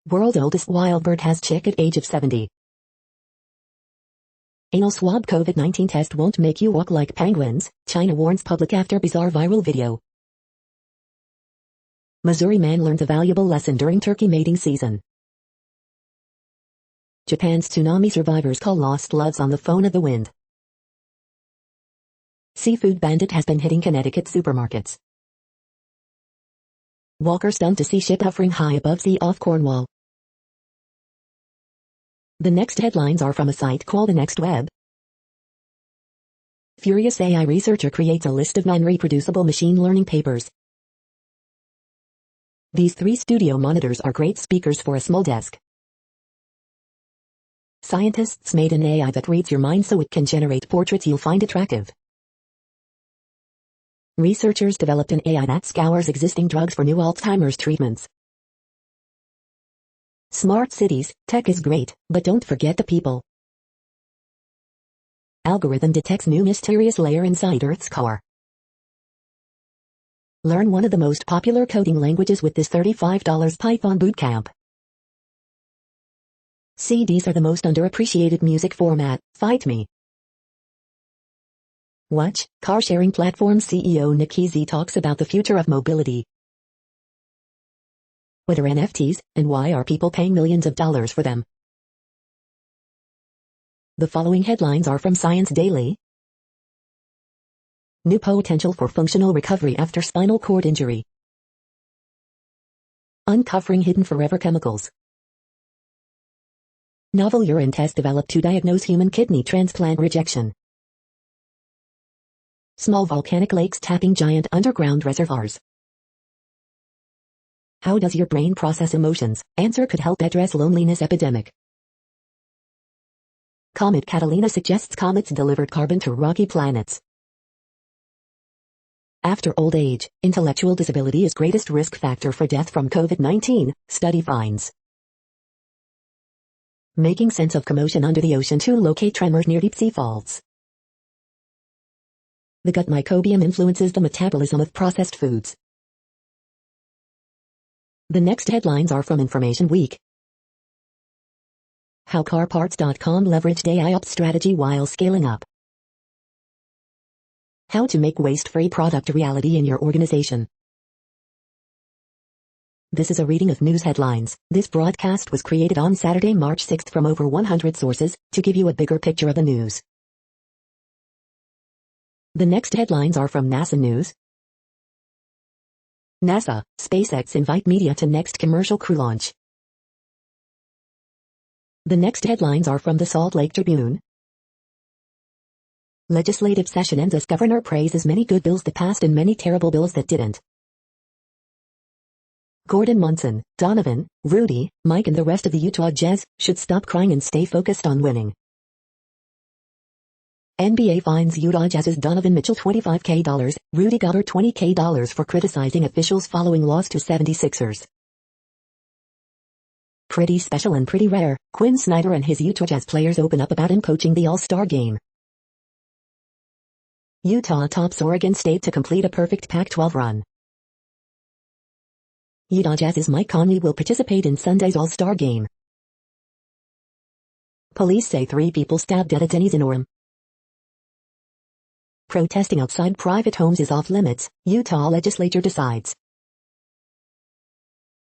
World's oldest wild bird has chick at age of 70. Anal swab COVID-19 test won't make you walk like penguins, China warns public after bizarre viral video. Missouri man learns a valuable lesson during turkey mating season. Japan's tsunami survivors call lost loves on the phone of the wind. Seafood bandit has been hitting Connecticut supermarkets. Walker stunned to see ship hovering high above sea off Cornwall. The next headlines are from a site called The Next Web. Furious AI researcher creates a list of non-reproducible machine learning papers. These 3 studio monitors are great speakers for a small desk. Scientists made an AI that reads your mind so it can generate portraits you'll find attractive. Researchers developed an AI that scours existing drugs for new Alzheimer's treatments. Smart cities, tech is great, but don't forget the people. Algorithm detects new mysterious layer inside Earth's core. Learn one of the most popular coding languages with this $35 Python bootcamp. CDs are the most underappreciated music format, fight me. Watch, car-sharing platform CEO Nick Keasy talks about the future of mobility. What are NFTs, and why are people paying millions of dollars for them? The following headlines are from Science Daily. New potential for functional recovery after spinal cord injury. Uncovering hidden forever chemicals. Novel urine test developed to diagnose human kidney transplant rejection. Small volcanic lakes tapping giant underground reservoirs. How does your brain process emotions? Answer could help address loneliness epidemic. Comet Catalina suggests comets delivered carbon to rocky planets. After old age, intellectual disability is greatest risk factor for death from COVID-19, study finds. Making sense of commotion under the ocean to locate tremors near deep sea faults. The gut microbiome influences the metabolism of processed foods. The next headlines are from Information Week. How CarParts.com leveraged AI ops strategy while scaling up. How to make waste-free product a reality in your organization. This is a reading of news headlines. This broadcast was created on Saturday, March 6th from over 100 sources, to give you a bigger picture of the news. The next headlines are from NASA News. NASA, SpaceX invite media to next commercial crew launch. The next headlines are from the Salt Lake Tribune. Legislative session ends as governor praises many good bills that passed and many terrible bills that didn't. Gordon Munson, Donovan, Rudy, Mike and the rest of the Utah Jazz should stop crying and stay focused on winning. NBA fines Utah Jazz's Donovan Mitchell $25,000, Rudy Gobert $20,000 for criticizing officials following loss to 76ers. Pretty special and pretty rare, Quinn Snyder and his Utah Jazz players open up about him coaching the All-Star game. Utah tops Oregon State to complete a perfect Pac-12 run. Utah Jazz's Mike Conley will participate in Sunday's All-Star game. Police say 3 people stabbed dead at Denny's in Orem. Protesting outside private homes is off limits, Utah legislature decides.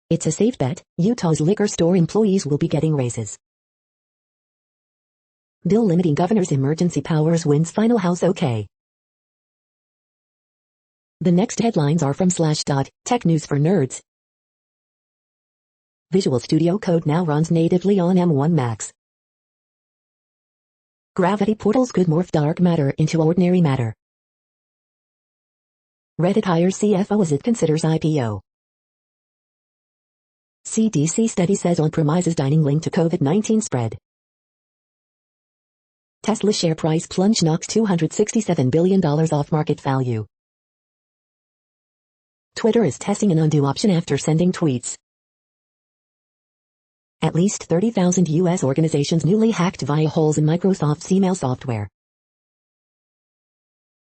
It's a safe bet, Utah's liquor store employees will be getting raises. Bill limiting governor's emergency powers wins final House OK. The next headlines are from Slashdot, Tech News for Nerds. Visual Studio Code now runs natively on M1 Max. Gravity portals could morph dark matter into ordinary matter. Reddit hires CFO as it considers IPO. CDC study says on-premises dining linked to COVID-19 spread. Tesla share price plunge knocks $267 billion off market value. Twitter is testing an undo option after sending tweets. At least 30,000 U.S. organizations newly hacked via holes in Microsoft's email software.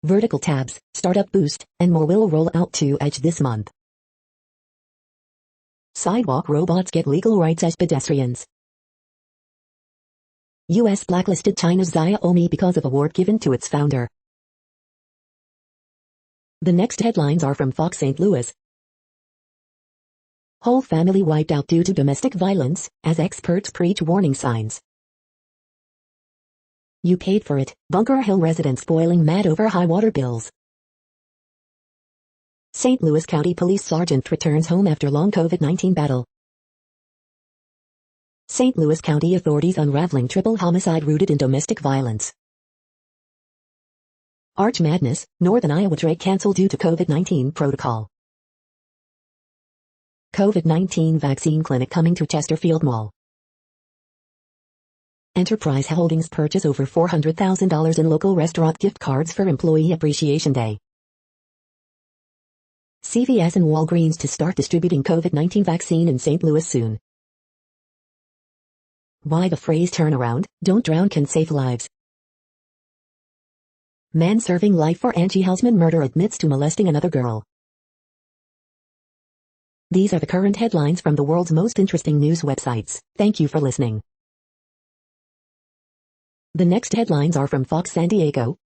Vertical tabs, startup boost, and more will roll out to Edge this month. Sidewalk robots get legal rights as pedestrians. U.S. blacklisted China's Xiaomi because of award given to its founder. The next headlines are from Fox St. Louis. Whole family wiped out due to domestic violence, as experts preach warning signs. You paid for it, Bunker Hill residents boiling mad over high water bills. St. Louis County Police Sergeant returns home after long COVID-19 battle. St. Louis County authorities unraveling triple homicide rooted in domestic violence. Arch Madness, Northern Iowa Drake canceled due to COVID-19 protocol. COVID-19 vaccine clinic coming to Chesterfield Mall. Enterprise Holdings purchase over $400,000 in local restaurant gift cards for Employee Appreciation Day. CVS and Walgreens to start distributing COVID-19 vaccine in St. Louis soon. Why the phrase turnaround, don't drown can save lives. Man serving life for Angie Helsman murder admits to molesting another girl. These are the current headlines from the world's most interesting news websites. Thank you for listening. The next headlines are from Fox San Diego.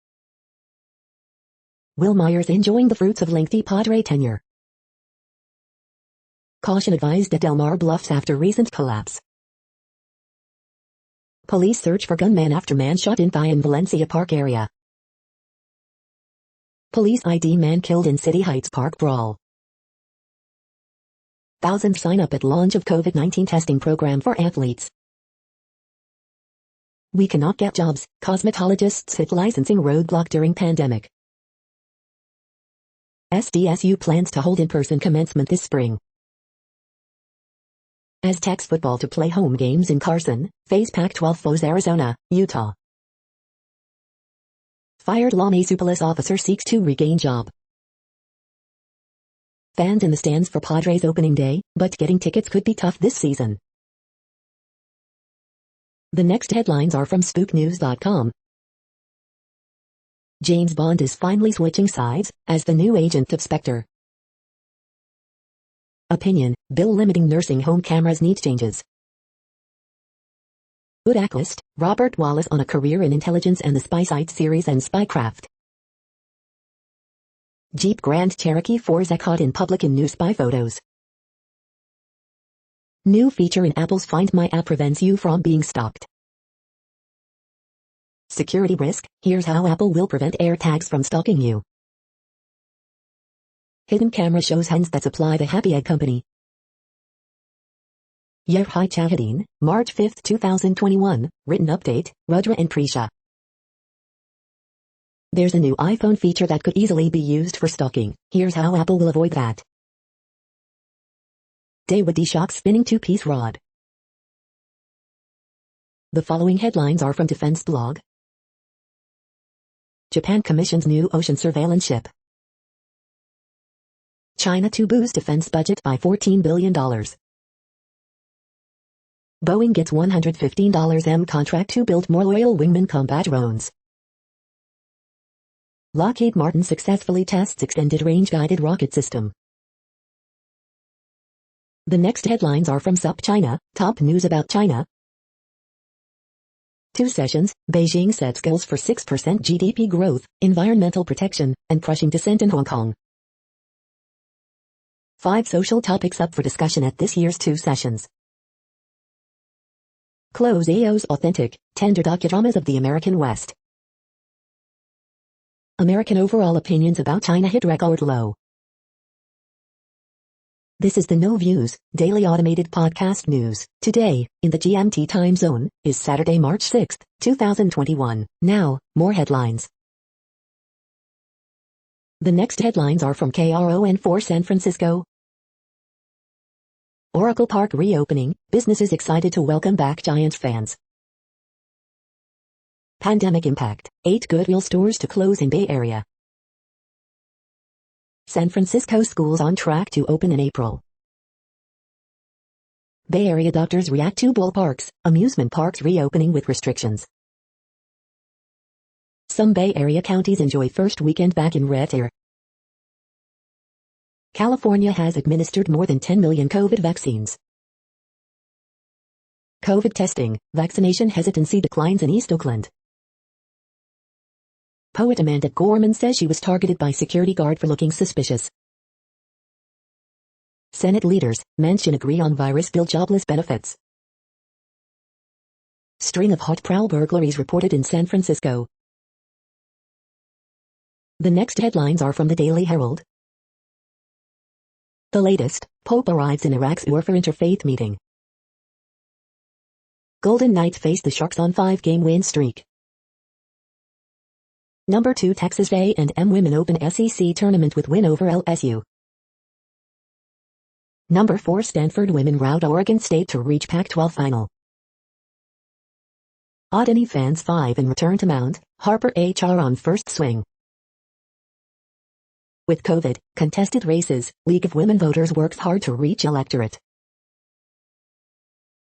Will Myers enjoying the fruits of lengthy Padre tenure. Caution advised at Del Mar Bluffs after recent collapse. Police search for gunman after man shot in thigh in Valencia Park area. Police ID man killed in City Heights Park brawl. Thousands sign up at launch of COVID-19 testing program for athletes. We cannot get jobs, cosmetologists hit licensing roadblock during pandemic. SDSU plans to hold in-person commencement this spring. Aztecs football to play home games in Carson, face Pac-12 foes Arizona, Utah. Fired Lom Asupoulos officer seeks to regain job. Fans in the stands for Padres opening day, but getting tickets could be tough this season. The next headlines are from SpookNews.com. James Bond is finally switching sides, as the new agent of Spectre. Opinion, bill limiting nursing home cameras needs changes. Budapest, Robert Wallace on a career in intelligence and the Spy Site series and Spycraft. Jeep Grand Cherokee 4 caught in public in new spy photos. New feature in Apple's Find My app prevents you from being stalked. Security risk, here's how Apple will prevent AirTags from stalking you. Hidden camera shows hens that supply the Happy Egg Company. Yerhai Chahadin, March 5, 2021, written update, Rudra and Prisha. There's a new iPhone feature that could easily be used for stalking. Here's how Apple will avoid that. Daewoo D-Shock spinning two-piece rod. The following headlines are from Defense Blog. Japan commissions new ocean surveillance ship. China to boost defense budget by $14 billion. Boeing gets $115 contract to build more Loyal Wingman combat drones. Lockheed Martin successfully tests extended-range guided rocket system. The next headlines are from SupChina, top news about China. 2 sessions, Beijing sets goals for 6% GDP growth, environmental protection, and crushing dissent in Hong Kong. 5 social topics up for discussion at this year's 2 sessions. Close AO's authentic, tender docudramas of the American West. American overall opinions about China hit record low. This is the No Views, daily automated podcast news. Today, in the GMT time zone, is Saturday, March 6, 2021. Now, more headlines. The next headlines are from KRON4 San Francisco. Oracle Park reopening, businesses excited to welcome back Giants fans. Pandemic impact, 8 Goodwill stores to close in Bay Area. San Francisco schools on track to open in April. Bay Area doctors react to ballparks, amusement parks reopening with restrictions. Some Bay Area counties enjoy first weekend back in red air. California has administered more than 10 million COVID vaccines. COVID testing, vaccination hesitancy declines in East Oakland. Poet Amanda Gorman says she was targeted by security guard for looking suspicious. Senate leaders, Manchin agree on virus bill jobless benefits. String of hot prowl burglaries reported in San Francisco. The next headlines are from the Daily Herald. The latest, Pope arrives in Iraq's Ur for interfaith meeting. Golden Knights face the Sharks on 5-game win streak. Number 2 Texas A&M Women Open SEC Tournament with win over LSU. Number 4 Stanford Women rout Oregon State to reach Pac-12 final. Oddany fans 5 and return to Mount Harper HR on first swing. With COVID, contested races, League of Women Voters works hard to reach electorate.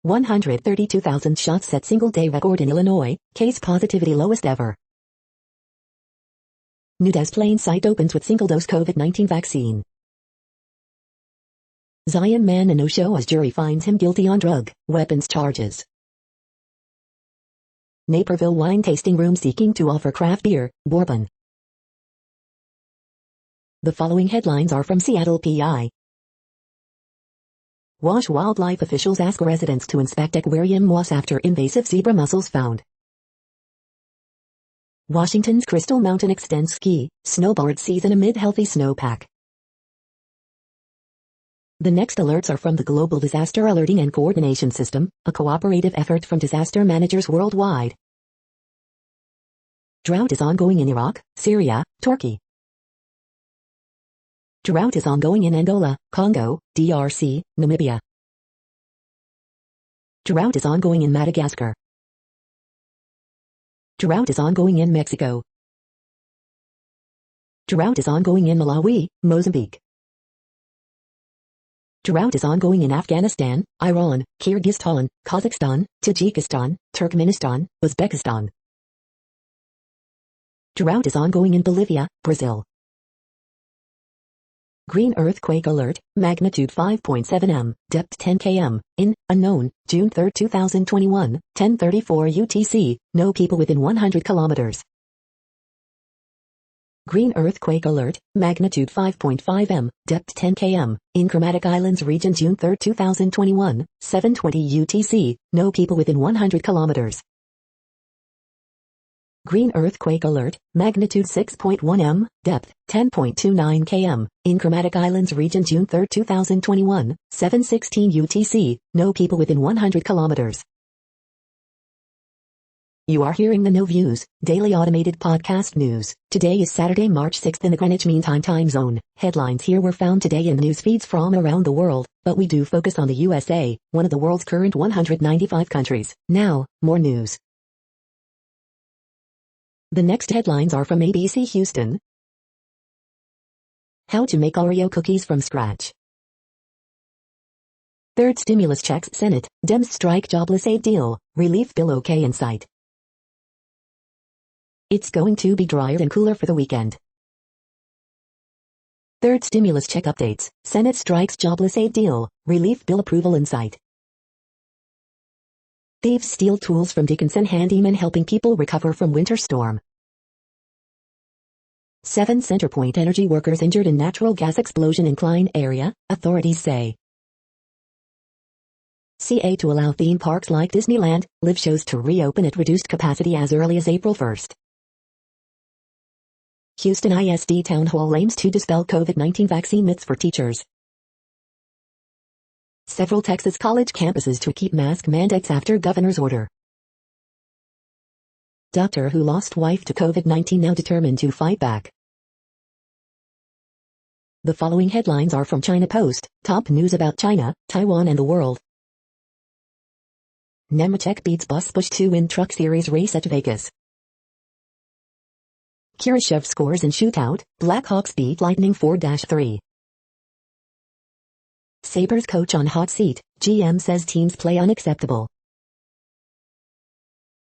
132,000 shots set single-day record in Illinois, case positivity lowest ever. New Des Plaines site opens with single-dose COVID-19 vaccine. Zion man a no-show as jury finds him guilty on drug, weapons charges. Naperville wine tasting room seeking to offer craft beer, bourbon. The following headlines are from Seattle PI. Wash wildlife officials ask residents to inspect aquarium moss after invasive zebra mussels found. Washington's Crystal Mountain extends ski, snowboard season amid healthy snowpack. The next alerts are from the Global Disaster Alerting and Coordination System, a cooperative effort from disaster managers worldwide. Drought is ongoing in Iraq, Syria, Turkey. Drought is ongoing in Angola, Congo, DRC, Namibia. Drought is ongoing in Madagascar. Drought is ongoing in Mexico. Drought is ongoing in Malawi, Mozambique. Drought is ongoing in Afghanistan, Iran, Kyrgyzstan, Kazakhstan, Tajikistan, Turkmenistan, Uzbekistan. Drought is ongoing in Bolivia, Brazil. Green earthquake alert, magnitude 5.7 m, depth 10 km, in, unknown, June 3, 2021, 10:34 UTC, no people within 100 kilometers. Green earthquake alert, magnitude 5.5 m, depth 10 km, in Kermadec Islands region June 3, 2021, 7:20 UTC, no people within 100 kilometers. Green earthquake alert, magnitude 6.1 m, depth 10.29 km, in Kermadec Islands region June 3, 2021, 7:16 UTC, no people within 100 kilometers. You are hearing the No Views, daily automated podcast news. Today is Saturday, March 6th in the Greenwich Mean Time time zone. Headlines here were found today in news feeds from around the world, but we do focus on the USA, one of the world's current 195 countries. Now, more news. The next headlines are from ABC Houston. How to make Oreo cookies from scratch. Third stimulus checks Senate, Dems strike jobless aid deal, relief bill okay in sight. It's going to be drier and cooler for the weekend. Third stimulus check updates, Senate strikes jobless aid deal, relief bill approval in sight. Thieves steal tools from Dickinson handyman helping people recover from winter storm. 7 Centerpoint Energy workers injured in natural gas explosion in Klein area, authorities say. CA to allow theme parks like Disneyland, live shows to reopen at reduced capacity as early as April 1st. Houston ISD Town Hall aims to dispel COVID-19 vaccine myths for teachers. Several Texas college campuses to keep mask mandates after governor's order. Doctor who lost wife to COVID-19 now determined to fight back. The following headlines are from China Post, top news about China, Taiwan and the world. Nemechek beats Bus Push 2 in Truck Series race at Vegas. Khrushchev scores in shootout, Blackhawks beat Lightning 4-3. Sabres coach on hot seat, GM says teams play unacceptable.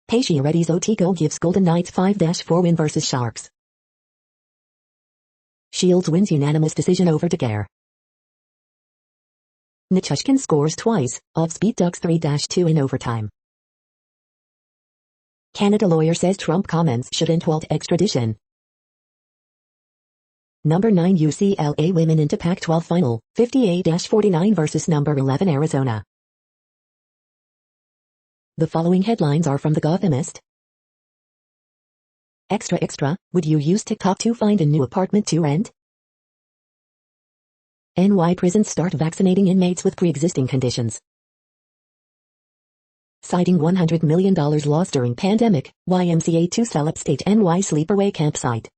Pacioretty's OT goal gives Golden Knights 5-4 win versus Sharks. Shields wins unanimous decision over Daguerre. Nichushkin scores twice, Avs beat Ducks 3-2 in overtime. Canada lawyer says Trump comments shouldn't halt extradition. Number 9 UCLA women into Pac-12 final, 58-49 versus number 11 Arizona. The following headlines are from The Gothamist. Extra, would you use TikTok to find a new apartment to rent? NY prisons start vaccinating inmates with pre-existing conditions. Citing $100 million lost during pandemic, YMCA to sell upstate NY sleepaway campsite.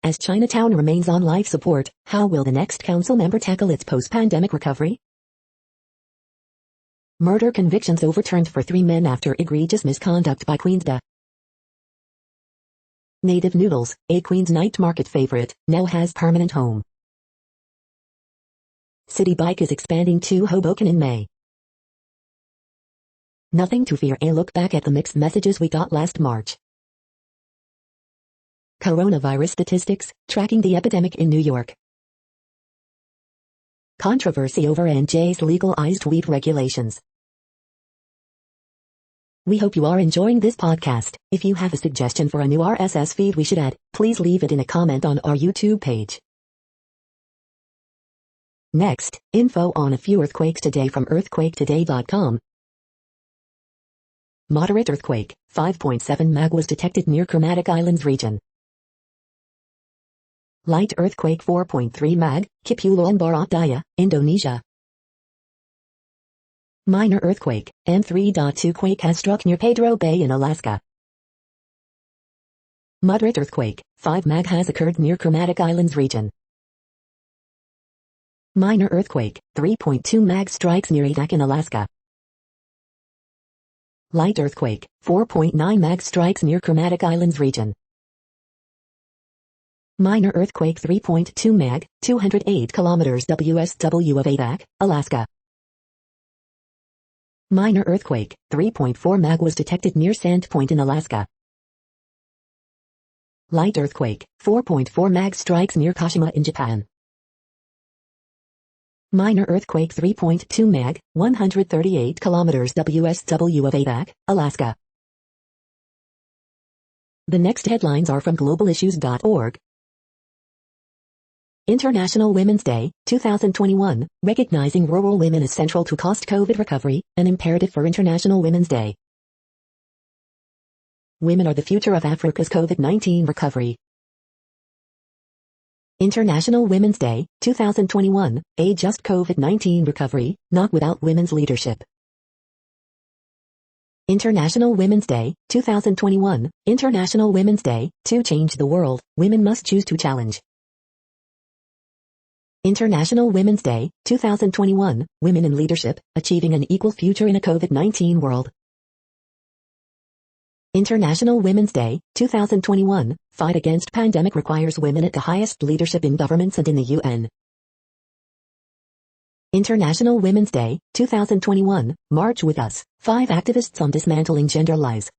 As Chinatown remains on life support, how will the next council member tackle its post-pandemic recovery? Murder convictions overturned for 3 men after egregious misconduct by Queen's Da. Native Noodles, a Queen's night market favorite, now has permanent home. City Bike is expanding to Hoboken in May. Nothing to fear, a look back at the mixed messages we got last March. Coronavirus statistics, tracking the epidemic in New York. Controversy over NJ's legalized weed regulations. We hope you are enjoying this podcast. If you have a suggestion for a new RSS feed we should add, please leave it in a comment on our YouTube page. Next, info on a few earthquakes today from earthquaketoday.com. Moderate earthquake, 5.7 mag was detected near Kermadec Islands region. Light earthquake 4.3 mag, Kepulauan Barat Daya, Indonesia. Minor earthquake, M3.2 quake has struck near Pedro Bay in Alaska. Moderate earthquake, 5 mag has occurred near Kermadec Islands region. Minor earthquake, 3.2 mag strikes near Adak in Alaska. Light earthquake, 4.9 mag strikes near Kermadec Islands region. Minor earthquake 3.2 mag, 208 kilometers WSW of Adak, Alaska. Minor earthquake, 3.4 mag was detected near Sandpoint in Alaska. Light earthquake, 4.4 mag strikes near Kashima in Japan. Minor earthquake 3.2 mag, 138 kilometers WSW of Adak, Alaska. The next headlines are from globalissues.org. International Women's Day, 2021, recognizing rural women is central to post-COVID recovery, an imperative for International Women's Day. Women are the future of Africa's COVID-19 recovery. International Women's Day, 2021, a just COVID-19 recovery, not without women's leadership. International Women's Day, 2021, International Women's Day, to change the world, women must choose to challenge. International Women's Day, 2021, Women in Leadership, Achieving an Equal Future in a COVID-19 World. International Women's Day, 2021, Fight Against Pandemic requires women at the highest leadership in governments and in the UN. International Women's Day, 2021, March with Us, 5 activists on dismantling gender lies.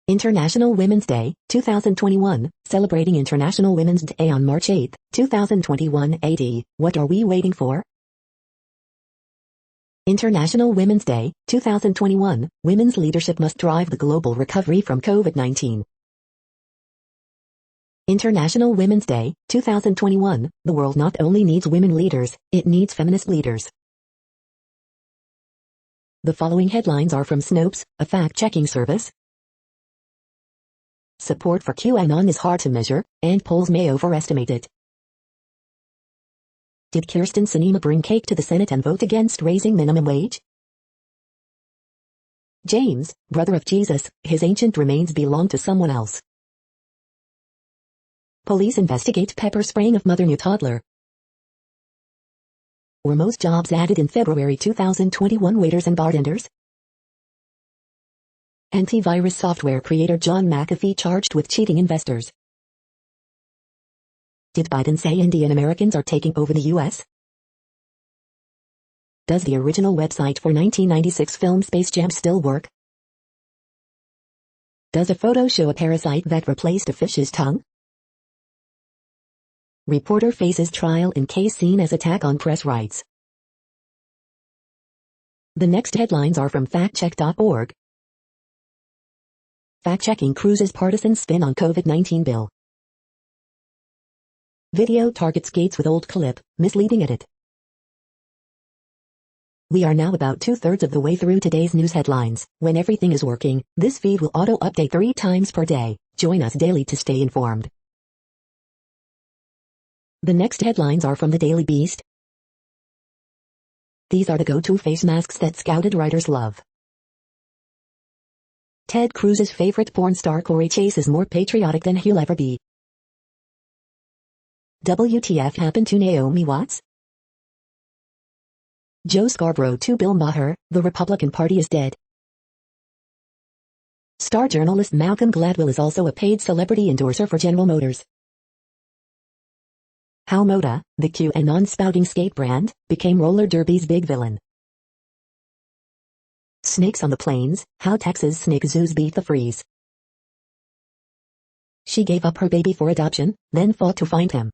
International Women's Day, 2021, celebrating International Women's Day on March 8, 2021 AD, what are we waiting for? International Women's Day, 2021, women's leadership must drive the global recovery from COVID-19. International Women's Day, 2021, the world not only needs women leaders, it needs feminist leaders. The following headlines are from Snopes, a fact-checking service. Support for QAnon is hard to measure, and polls may overestimate it. Did Kyrsten Sinema bring cake to the Senate and vote against raising minimum wage? James, brother of Jesus, his ancient remains belong to someone else. Police investigate pepper spraying of mother new toddler. Were most jobs added in February 2021 waiters and bartenders? Antivirus software creator John McAfee charged with cheating investors. Did Biden say Indian Americans are taking over the U.S.? Does the original website for 1996 film Space Jam still work? Does a photo show a parasite that replaced a fish's tongue? Reporter faces trial in case seen as attack on press rights. The next headlines are from factcheck.org. Fact-checking Cruz's partisan spin on COVID-19 bill. Video targets Gates with old clip, misleading edit. We are now about 2/3 of the way through today's news headlines. When everything is working, this feed will auto-update 3 times per day. Join us daily to stay informed. The next headlines are from the Daily Beast. These are the go-to face masks that scouted writers love. Ted Cruz's favorite porn star Corey Chase is more patriotic than he'll ever be. WTF happened to Naomi Watts? Joe Scarborough to Bill Maher, the Republican Party is dead. Star journalist Malcolm Gladwell is also a paid celebrity endorser for General Motors. How Moda, the QAnon spouting skate brand, became roller derby's big villain. Snakes on the plains, how Texas snake zoos beat the freeze. She gave up her baby for adoption, then fought to find him.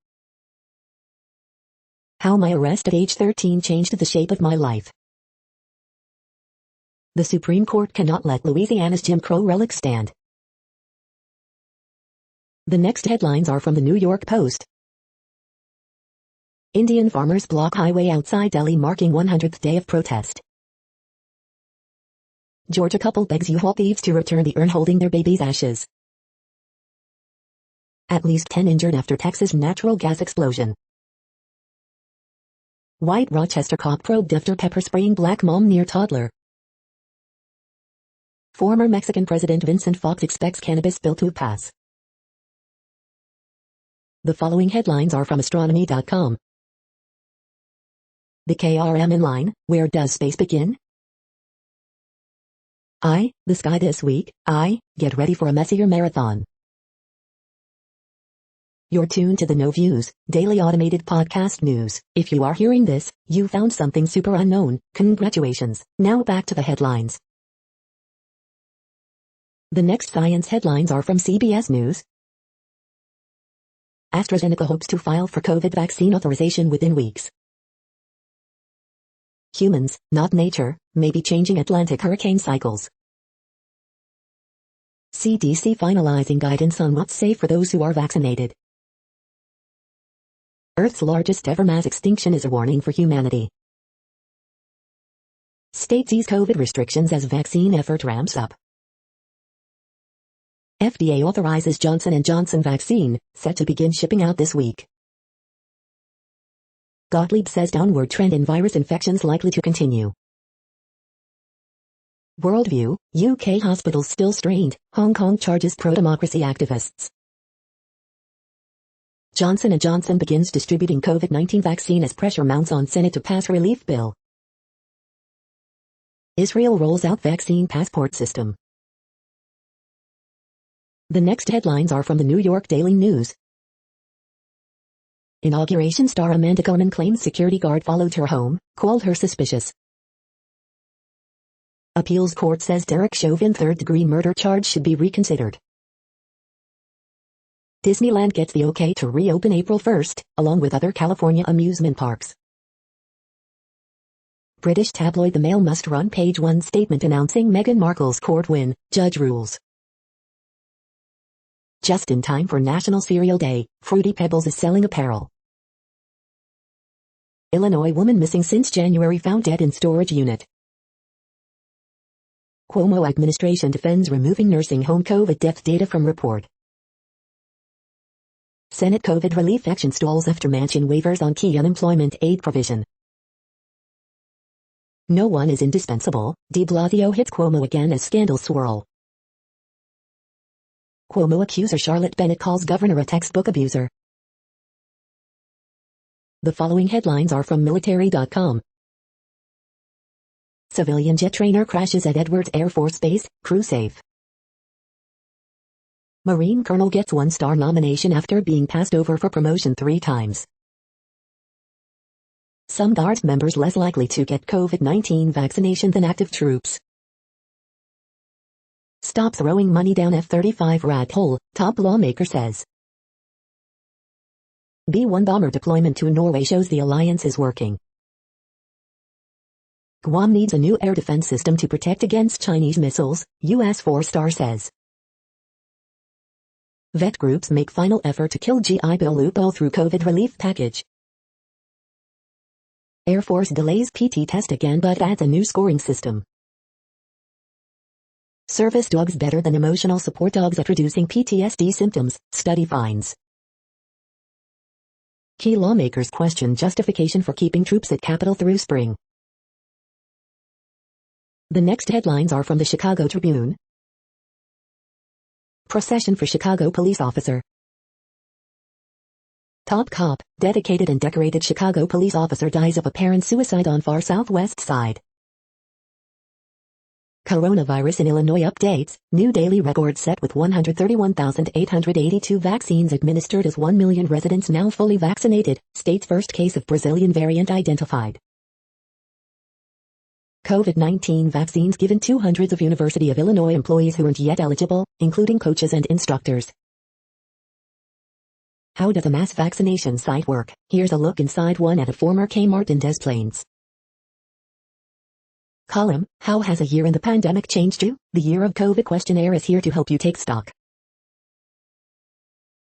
How my arrest at age 13 changed the shape of my life. The Supreme Court cannot let Louisiana's Jim Crow relics stand. The next headlines are from the New York Post. Indian farmers block highway outside Delhi marking 100th day of protest. Georgia couple begs U-Haul thieves to return the urn holding their baby's ashes. At least 10 injured after Texas natural gas explosion. White Rochester cop probed after pepper spraying black mom near toddler. Former Mexican President Vincent Fox expects cannabis bill to pass. The following headlines are from astronomy.com. The KRM in line, where does space begin? The sky this week. Get ready for a messier marathon. You're tuned to the No Views, daily automated podcast news. If you are hearing this, you found something super unknown. Congratulations. Now back to the headlines. The next science headlines are from CBS News. AstraZeneca hopes to file for COVID vaccine authorization within weeks. Humans, not nature, may be changing Atlantic hurricane cycles. CDC finalizing guidance on what's safe for those who are vaccinated. Earth's largest ever mass extinction is a warning for humanity. States ease COVID restrictions as vaccine effort ramps up. FDA authorizes Johnson & Johnson vaccine, set to begin shipping out this week. Gottlieb says downward trend in virus infections likely to continue. Worldview, UK hospitals still strained, Hong Kong charges pro-democracy activists. Johnson & Johnson begins distributing COVID-19 vaccine as pressure mounts on Senate to pass relief bill. Israel rolls out vaccine passport system. The next headlines are from the New York Daily News. Inauguration star Amanda Gorman claims security guard followed her home, called her suspicious. Appeals court says Derek Chauvin third-degree murder charge should be reconsidered. Disneyland gets the okay to reopen April 1st, along with other California amusement parks. British tabloid The Mail must run page 1 statement announcing Meghan Markle's court win, judge rules. Just in time for National Cereal Day, Fruity Pebbles is selling apparel. Illinois woman missing since January found dead in storage unit. Cuomo administration defends removing nursing home COVID death data from report. Senate COVID relief action stalls after Manchin waivers on key unemployment aid provision. No one is indispensable, de Blasio hits Cuomo again as scandals swirl. Cuomo accuser Charlotte Bennett calls governor a textbook abuser. The following headlines are from military.com. Civilian jet trainer crashes at Edwards Air Force Base, crew safe. Marine colonel gets one-star nomination after being passed over for promotion 3 times. Some Guard members less likely to get COVID-19 vaccination than active troops. Stop throwing money down F-35 rat hole, top lawmaker says. B-1 bomber deployment to Norway shows the alliance is working. Guam needs a new air defense system to protect against Chinese missiles, U.S. 4-star says. Vet groups make final effort to kill GI Bill loophole through COVID relief package. Air Force delays PT test again but adds a new scoring system. Service dogs better than emotional support dogs at reducing PTSD symptoms, study finds. Key lawmakers question justification for keeping troops at Capitol through spring. The next headlines are from the Chicago Tribune. Procession for Chicago police officer. Top cop, dedicated and decorated Chicago police officer dies of apparent suicide on far southwest side. Coronavirus in Illinois updates, new daily record set with 131,882 vaccines administered as 1 million residents now fully vaccinated, state's first case of Brazilian variant identified. COVID-19 vaccines given to hundreds of University of Illinois employees who aren't yet eligible, including coaches and instructors. How does a mass vaccination site work? Here's a look inside one at a former Kmart in Des Plaines. Column, how has a year in the pandemic changed you? The Year of COVID questionnaire is here to help you take stock.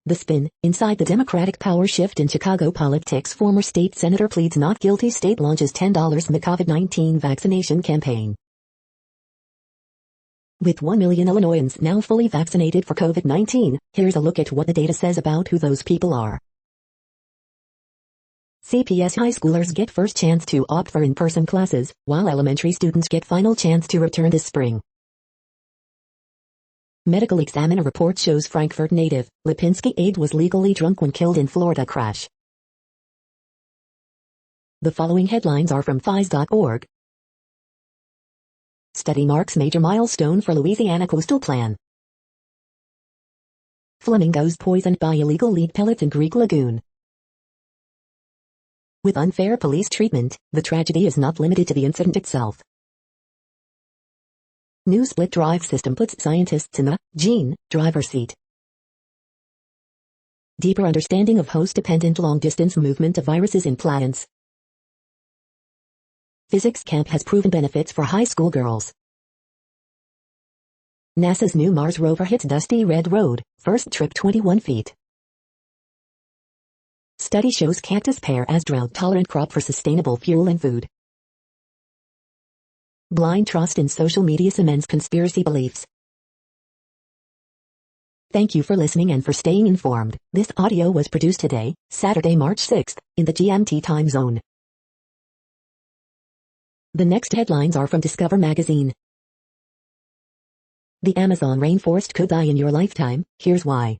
The spin, inside the Democratic power shift in Chicago politics, former state senator pleads not guilty, state launches $10 COVID-19 vaccination campaign. With 1 million Illinoisans now fully vaccinated for COVID-19, here's a look at what the data says about who those people are. CPS high schoolers get first chance to opt for in-person classes, while elementary students get final chance to return this spring. Medical examiner report shows Frankfurt native, Lipinski aide was legally drunk when killed in Florida crash. The following headlines are from FIS.org. Study marks major milestone for Louisiana coastal plan. Flamingos poisoned by illegal lead pellets in Greek lagoon. With unfair police treatment, the tragedy is not limited to the incident itself. New split drive system puts scientists in the gene driver's seat. Deeper understanding of host-dependent long-distance movement of viruses in plants. Physics camp has proven benefits for high school girls. NASA's new Mars rover hits dusty red road, first trip 21 feet. Study shows cactus pear as drought-tolerant crop for sustainable fuel and food. Blind trust in social media cements conspiracy beliefs. Thank you for listening and for staying informed. This audio was produced today, Saturday, March 6th, in the GMT time zone. The next headlines are from Discover magazine. The Amazon rainforest could die in your lifetime, here's why.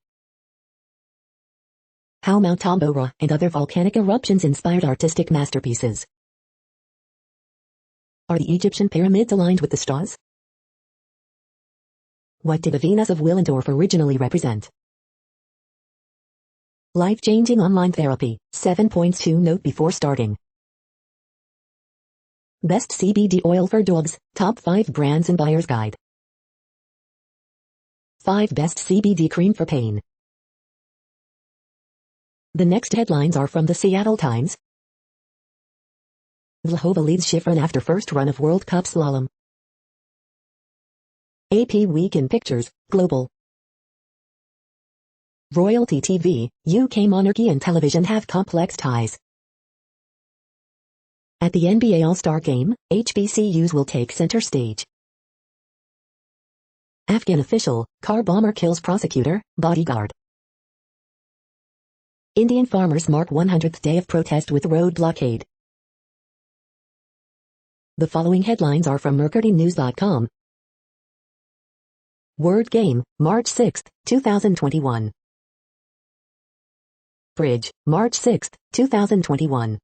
How Mount Tambora and other volcanic eruptions inspired artistic masterpieces. Are the Egyptian pyramids aligned with the stars? What did the Venus of Willendorf originally represent? Life-changing online therapy, 7 points to note before starting. Best CBD oil for dogs, top 5 brands in buyer's guide. 5 best CBD cream for pain. The next headlines are from the Seattle Times. Vlhova leads Shiffrin after first run of World Cup slalom. AP Week in Pictures, Global. Royalty TV, UK monarchy and television have complex ties. At the NBA All-Star Game, HBCUs will take center stage. Afghan official, car bomber kills prosecutor, bodyguard. Indian farmers mark 100th day of protest with road blockade. The following headlines are from mercurynews.com. Word game, March 6, 2021. Bridge, March 6, 2021.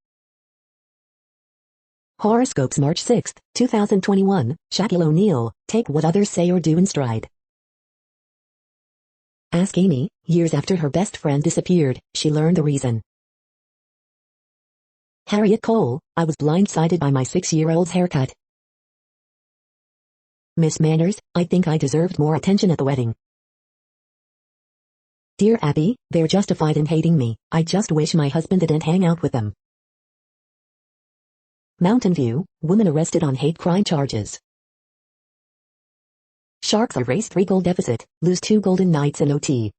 Horoscopes March 6, 2021, Shaquille O'Neal, take what others say or do in stride. Ask Amy, years after her best friend disappeared, she learned the reason. Harriet Cole, I was blindsided by my 6-year-old's haircut. Miss Manners, I think I deserved more attention at the wedding. Dear Abby, they're justified in hating me, I just wish my husband didn't hang out with them. Mountain View, woman arrested on hate crime charges. Sharks erase 3-goal deficit, lose 2 Golden Knights in OT.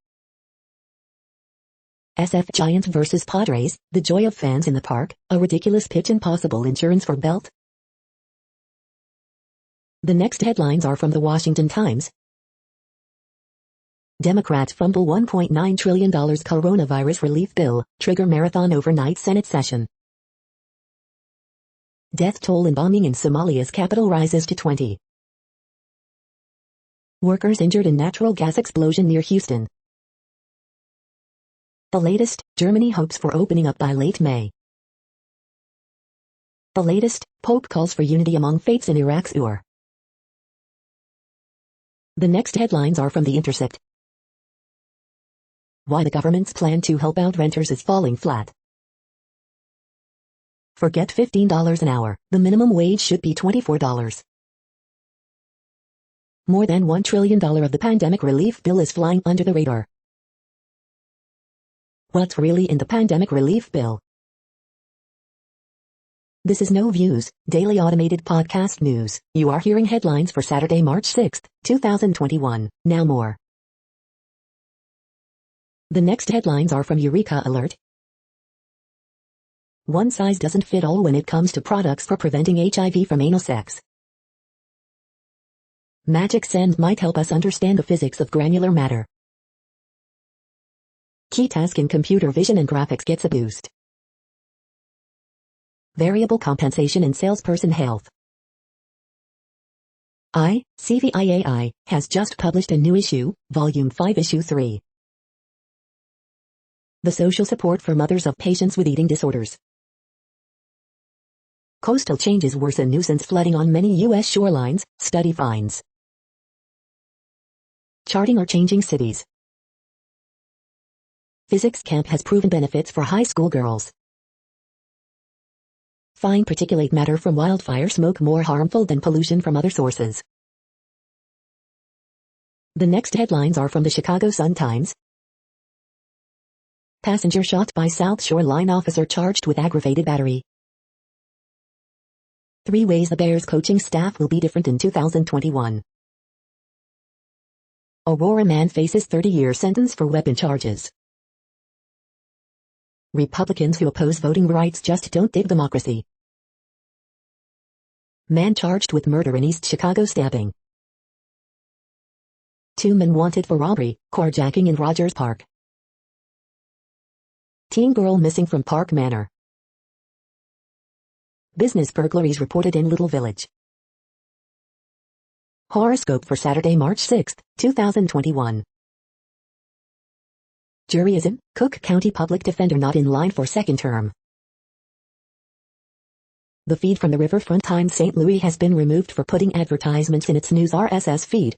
SF Giants vs Padres, the joy of fans in the park, a ridiculous pitch and possible insurance for Belt. The next headlines are from the Washington Times. Democrats fumble $1.9 trillion coronavirus relief bill, trigger marathon overnight Senate session. Death toll in bombing in Somalia's capital rises to 20. Workers injured in natural gas explosion near Houston. The latest, Germany hopes for opening up by late May. The latest, Pope calls for unity among faiths in Iraq's UR. The next headlines are from The Intercept. Why the government's plan to help out renters is falling flat. Forget $15 an hour, the minimum wage should be $24. More than $1 trillion of the pandemic relief bill is flying under the radar. What's really in the pandemic relief bill? This is No Views, daily automated podcast news. You are hearing headlines for Saturday, March 6, 2021. Now more. The next headlines are from Eureka Alert. One size doesn't fit all when it comes to products for preventing HIV from anal sex. Magic Sand might help us understand the physics of granular matter. Key task in computer vision and graphics gets a boost. Variable compensation in salesperson health. CVIAI, has just published a new issue, Volume 5 Issue 3. The social support for mothers of patients with eating disorders. Coastal changes worsen nuisance flooding on many U.S. shorelines, study finds. Charting or changing cities. Physics camp has proven benefits for high school girls. Find particulate matter from wildfire smoke more harmful than pollution from other sources. The next headlines are from the Chicago Sun-Times. Passenger shot by South Shore Line officer charged with aggravated battery. 3 ways the Bears coaching staff will be different in 2021. Aurora man faces 30-year sentence for weapon charges. Republicans who oppose voting rights just don't dig democracy. Man charged with murder in East Chicago stabbing. 2 men wanted for robbery, carjacking in Rogers Park. Teen girl missing from Park Manor. Business burglaries reported in Little Village. Horoscope for Saturday, March 6, 2021. Juryism, Cook County Public Defender not in line for second term. The feed from the Riverfront Times St. Louis has been removed for putting advertisements in its news RSS feed.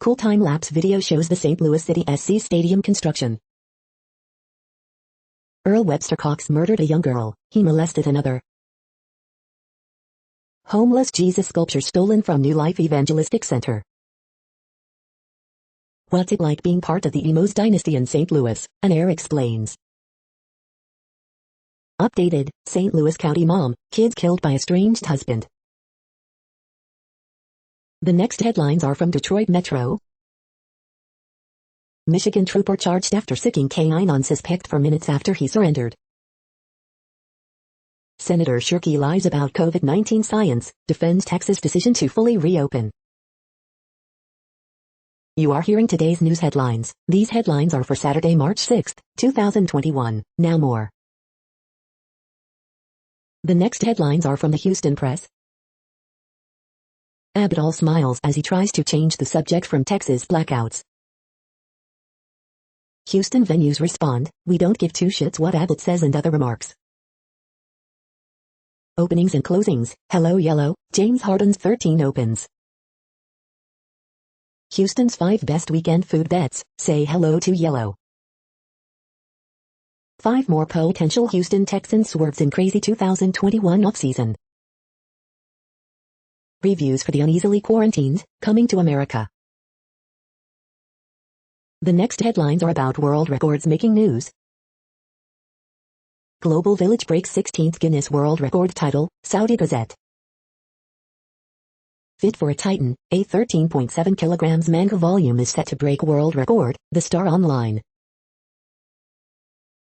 Cool time-lapse video shows the St. Louis City SC Stadium construction. Earl Webster Cox murdered a young girl, he molested another. Homeless Jesus sculpture stolen from New Life Evangelistic Center. What's it like being part of the Emos dynasty in St. Louis? An heir explains. Updated, St. Louis County mom, kids killed by estranged husband. The next headlines are from Detroit Metro. Michigan trooper charged after sicking canine on suspect for minutes after he surrendered. Senator Shirky lies about COVID-19 science, defends Texas decision to fully reopen. You are hearing today's news headlines. These headlines are for Saturday, March 6, 2021. Now more. The next headlines are from the Houston Press. Abbott smiles as he tries to change the subject from Texas blackouts. Houston venues respond, "We don't give two shits what Abbott says," and other remarks. Openings and closings. Hello Yellow, James Harden's 13 opens. Houston's 5 best weekend food bets, say hello to Yellow. 5 more potential Houston Texans swerves in crazy 2021 offseason. Reviews for the uneasily quarantined, coming to America. The next headlines are about world records making news. Global Village breaks 16th Guinness World Record title, Saudi Gazette. Fit for a Titan, a 13.7 kilograms manga volume is set to break world record, The Star Online.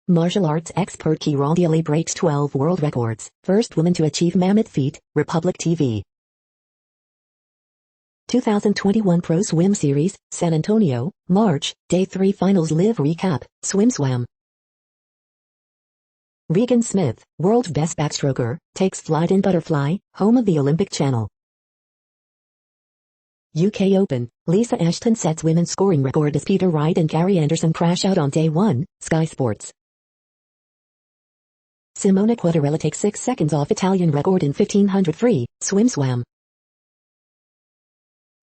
Martial arts expert Kira Dialey breaks 12 world records, first woman to achieve mammoth feat, Republic TV. 2021 Pro Swim Series, San Antonio, March, Day 3 Finals Live Recap, SwimSwam. Regan Smith, world's best backstroker, takes flight in butterfly, home of the Olympic Channel. UK Open, Lisa Ashton sets women's scoring record as Peter Wright and Gary Anderson crash out on Day 1, Sky Sports. Simona Quattarella takes 6 seconds off Italian record in 1500 free, SwimSwam.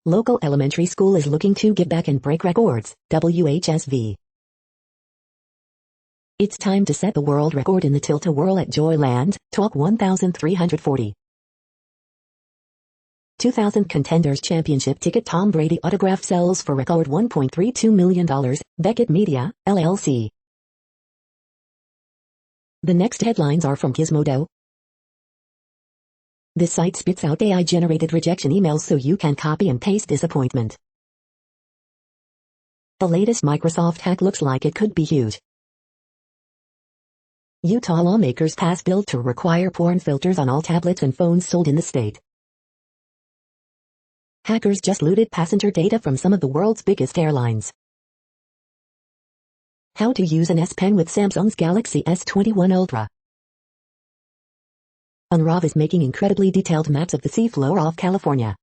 Local elementary school is looking to give back and break records, WHSV. It's time to set the world record in the tilt-a-whirl at Joyland, Talk 1340. 2000 Contenders Championship ticket Tom Brady autograph sells for record $1.32 million, Beckett Media, LLC. The next headlines are from Gizmodo. This site spits out AI-generated rejection emails so you can copy and paste disappointment. The latest Microsoft hack looks like it could be huge. Utah lawmakers pass bill to require porn filters on all tablets and phones sold in the state. Hackers just looted passenger data from some of the world's biggest airlines. How to use an S Pen with Samsung's Galaxy S21 Ultra. Unrav is making incredibly detailed maps of the seafloor off California.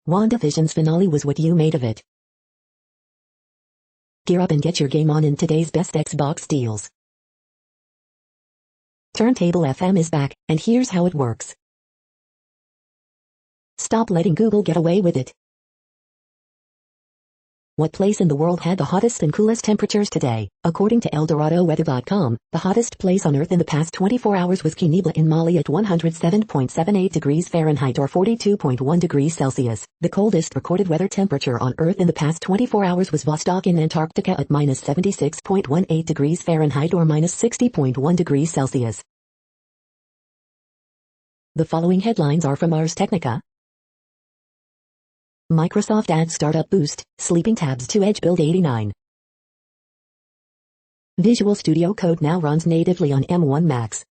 WandaVision's finale was what you made of it. Gear up and get your game on in today's best Xbox deals. Turntable FM is back, and here's how it works. Stop letting Google get away with it. What place in the world had the hottest and coolest temperatures today? According to ElDoradoWeather.com, the hottest place on Earth in the past 24 hours was Kinibla in Mali at 107.78 degrees Fahrenheit or 42.1 degrees Celsius. The coldest recorded weather temperature on Earth in the past 24 hours was Vostok in Antarctica at minus 76.18 degrees Fahrenheit or minus 60.1 degrees Celsius. The following headlines are from Ars Technica. Microsoft adds startup boost, sleeping tabs to Edge Build 89. Visual Studio Code now runs natively on M1 Macs.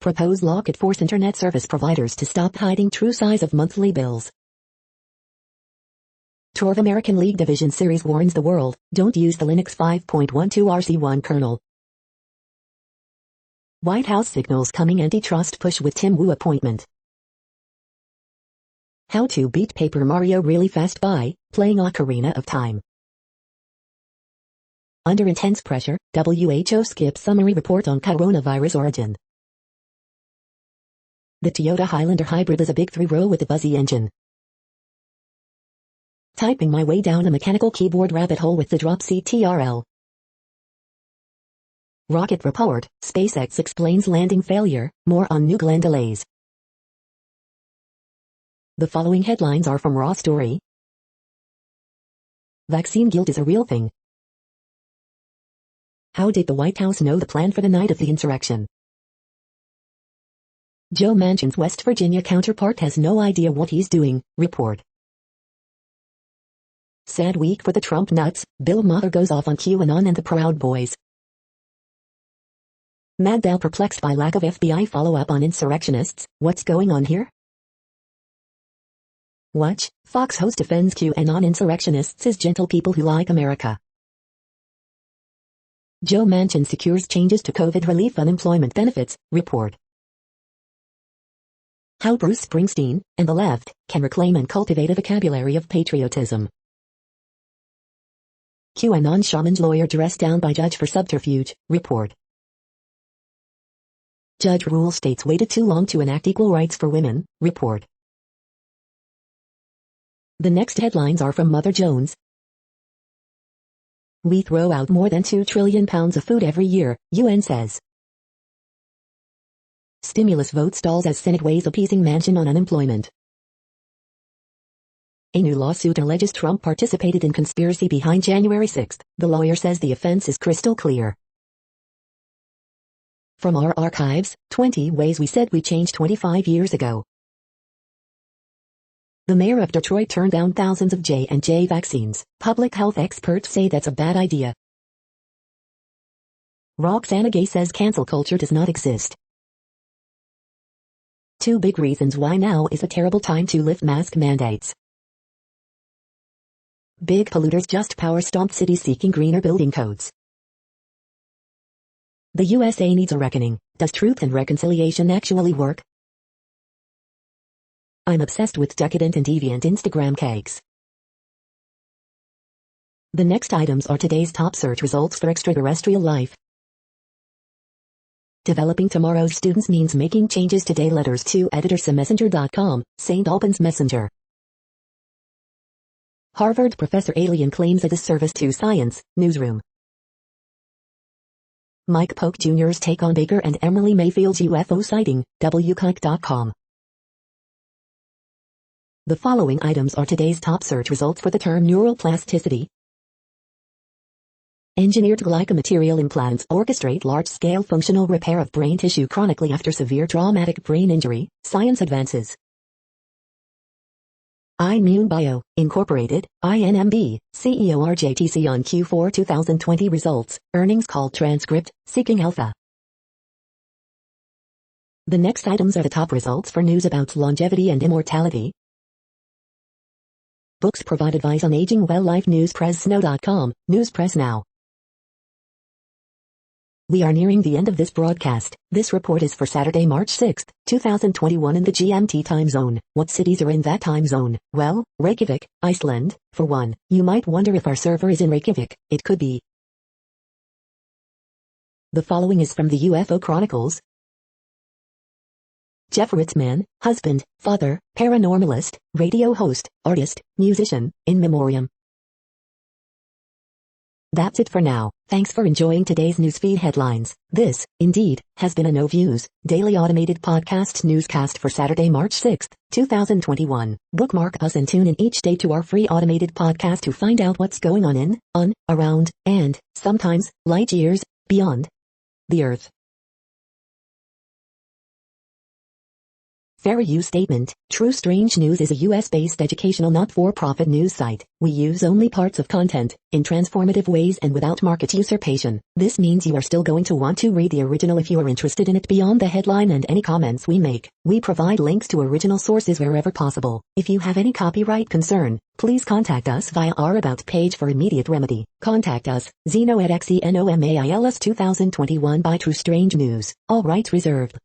Proposed law could force internet service providers to stop hiding true size of monthly bills. Tour of American League Division Series warns the world, don't use the Linux 5.12 RC1 kernel. White House signals coming antitrust push with Tim Wu appointment. How to beat Paper Mario really fast by playing Ocarina of Time. Under intense pressure, WHO skips summary report on coronavirus origin. The Toyota Highlander Hybrid is a big three-row with a buzzy engine. Typing my way down a mechanical keyboard rabbit hole with the Drop C TRL. Rocket report, SpaceX explains landing failure, more on New Glenn delays. The following headlines are from Raw Story. Vaccine guilt is a real thing. How did the White House know the plan for the night of the insurrection? Joe Manchin's West Virginia counterpart has no idea what he's doing, report. Sad week for the Trump nuts, Bill Maher goes off on QAnon and the Proud Boys. Mad Bell perplexed by lack of FBI follow-up on insurrectionists, what's going on here? Watch, Fox host defends QAnon insurrectionists as gentle people who like America. Joe Manchin secures changes to COVID relief unemployment benefits, report. How Bruce Springsteen and the left can reclaim and cultivate a vocabulary of patriotism. QAnon shaman lawyer dressed down by judge for subterfuge, report. Judge rules states waited too long to enact equal rights for women, report. The next headlines are from Mother Jones. We throw out more than 2 trillion pounds of food every year, UN says. Stimulus vote stalls as Senate weighs appeasing Manchin on unemployment. A new lawsuit alleges Trump participated in conspiracy behind January 6. The lawyer says the offense is crystal clear. From our archives, 20 ways we said we changed 25 years ago. The mayor of Detroit turned down thousands of J&J vaccines. Public health experts say that's a bad idea. Roxana Gay says cancel culture does not exist. 2 big reasons why now is a terrible time to lift mask mandates. Big polluters just power stomp cities seeking greener building codes. The USA needs a reckoning. Does truth and reconciliation actually work? I'm obsessed with decadent and deviant Instagram cakes. The next items are today's top search results for extraterrestrial life. Developing tomorrow's students means making changes today. Letters to editor@messenger.com, St. Albans Messenger. Harvard professor alien claims a disservice to science, newsroom. Mike Polk Jr.'s take on Baker and Emily Mayfield's UFO sighting, wkike.com. The following items are today's top search results for the term neural plasticity. Engineered glycomaterial implants orchestrate large-scale functional repair of brain tissue chronically after severe traumatic brain injury, science advances. Immune Bio, Incorporated, INMB, CEO RJTC on Q4 2020 results, earnings call transcript, seeking alpha. The next items are the top results for news about longevity and immortality. Books provide advice on aging well. Life newspresssnow.com, Newspress Now. We are nearing the end of this broadcast. This report is for Saturday, March 6, 2021 in the GMT time zone. What cities are in that time zone? Well, Reykjavik, Iceland, for one. You might wonder if our server is in Reykjavik. It could be. The following is from the UFO Chronicles. Jeff Ritzmann, husband, father, paranormalist, radio host, artist, musician, in memoriam. That's it for now. Thanks for enjoying today's newsfeed headlines. This, indeed, has been a No Views, daily automated podcast newscast for Saturday, March 6, 2021. Bookmark us and tune in each day to our free automated podcast to find out what's going on, around, and, sometimes, light years, beyond the Earth. Fair use statement. True Strange News is a US-based educational not-for-profit news site. We use only parts of content, in transformative ways and without market usurpation. This means you are still going to want to read the original if you are interested in it beyond the headline and any comments we make. We provide links to original sources wherever possible. If you have any copyright concern, please contact us via our About page for immediate remedy. Contact us, Zeno at XENOMAILS 2021 by True Strange News. All rights reserved.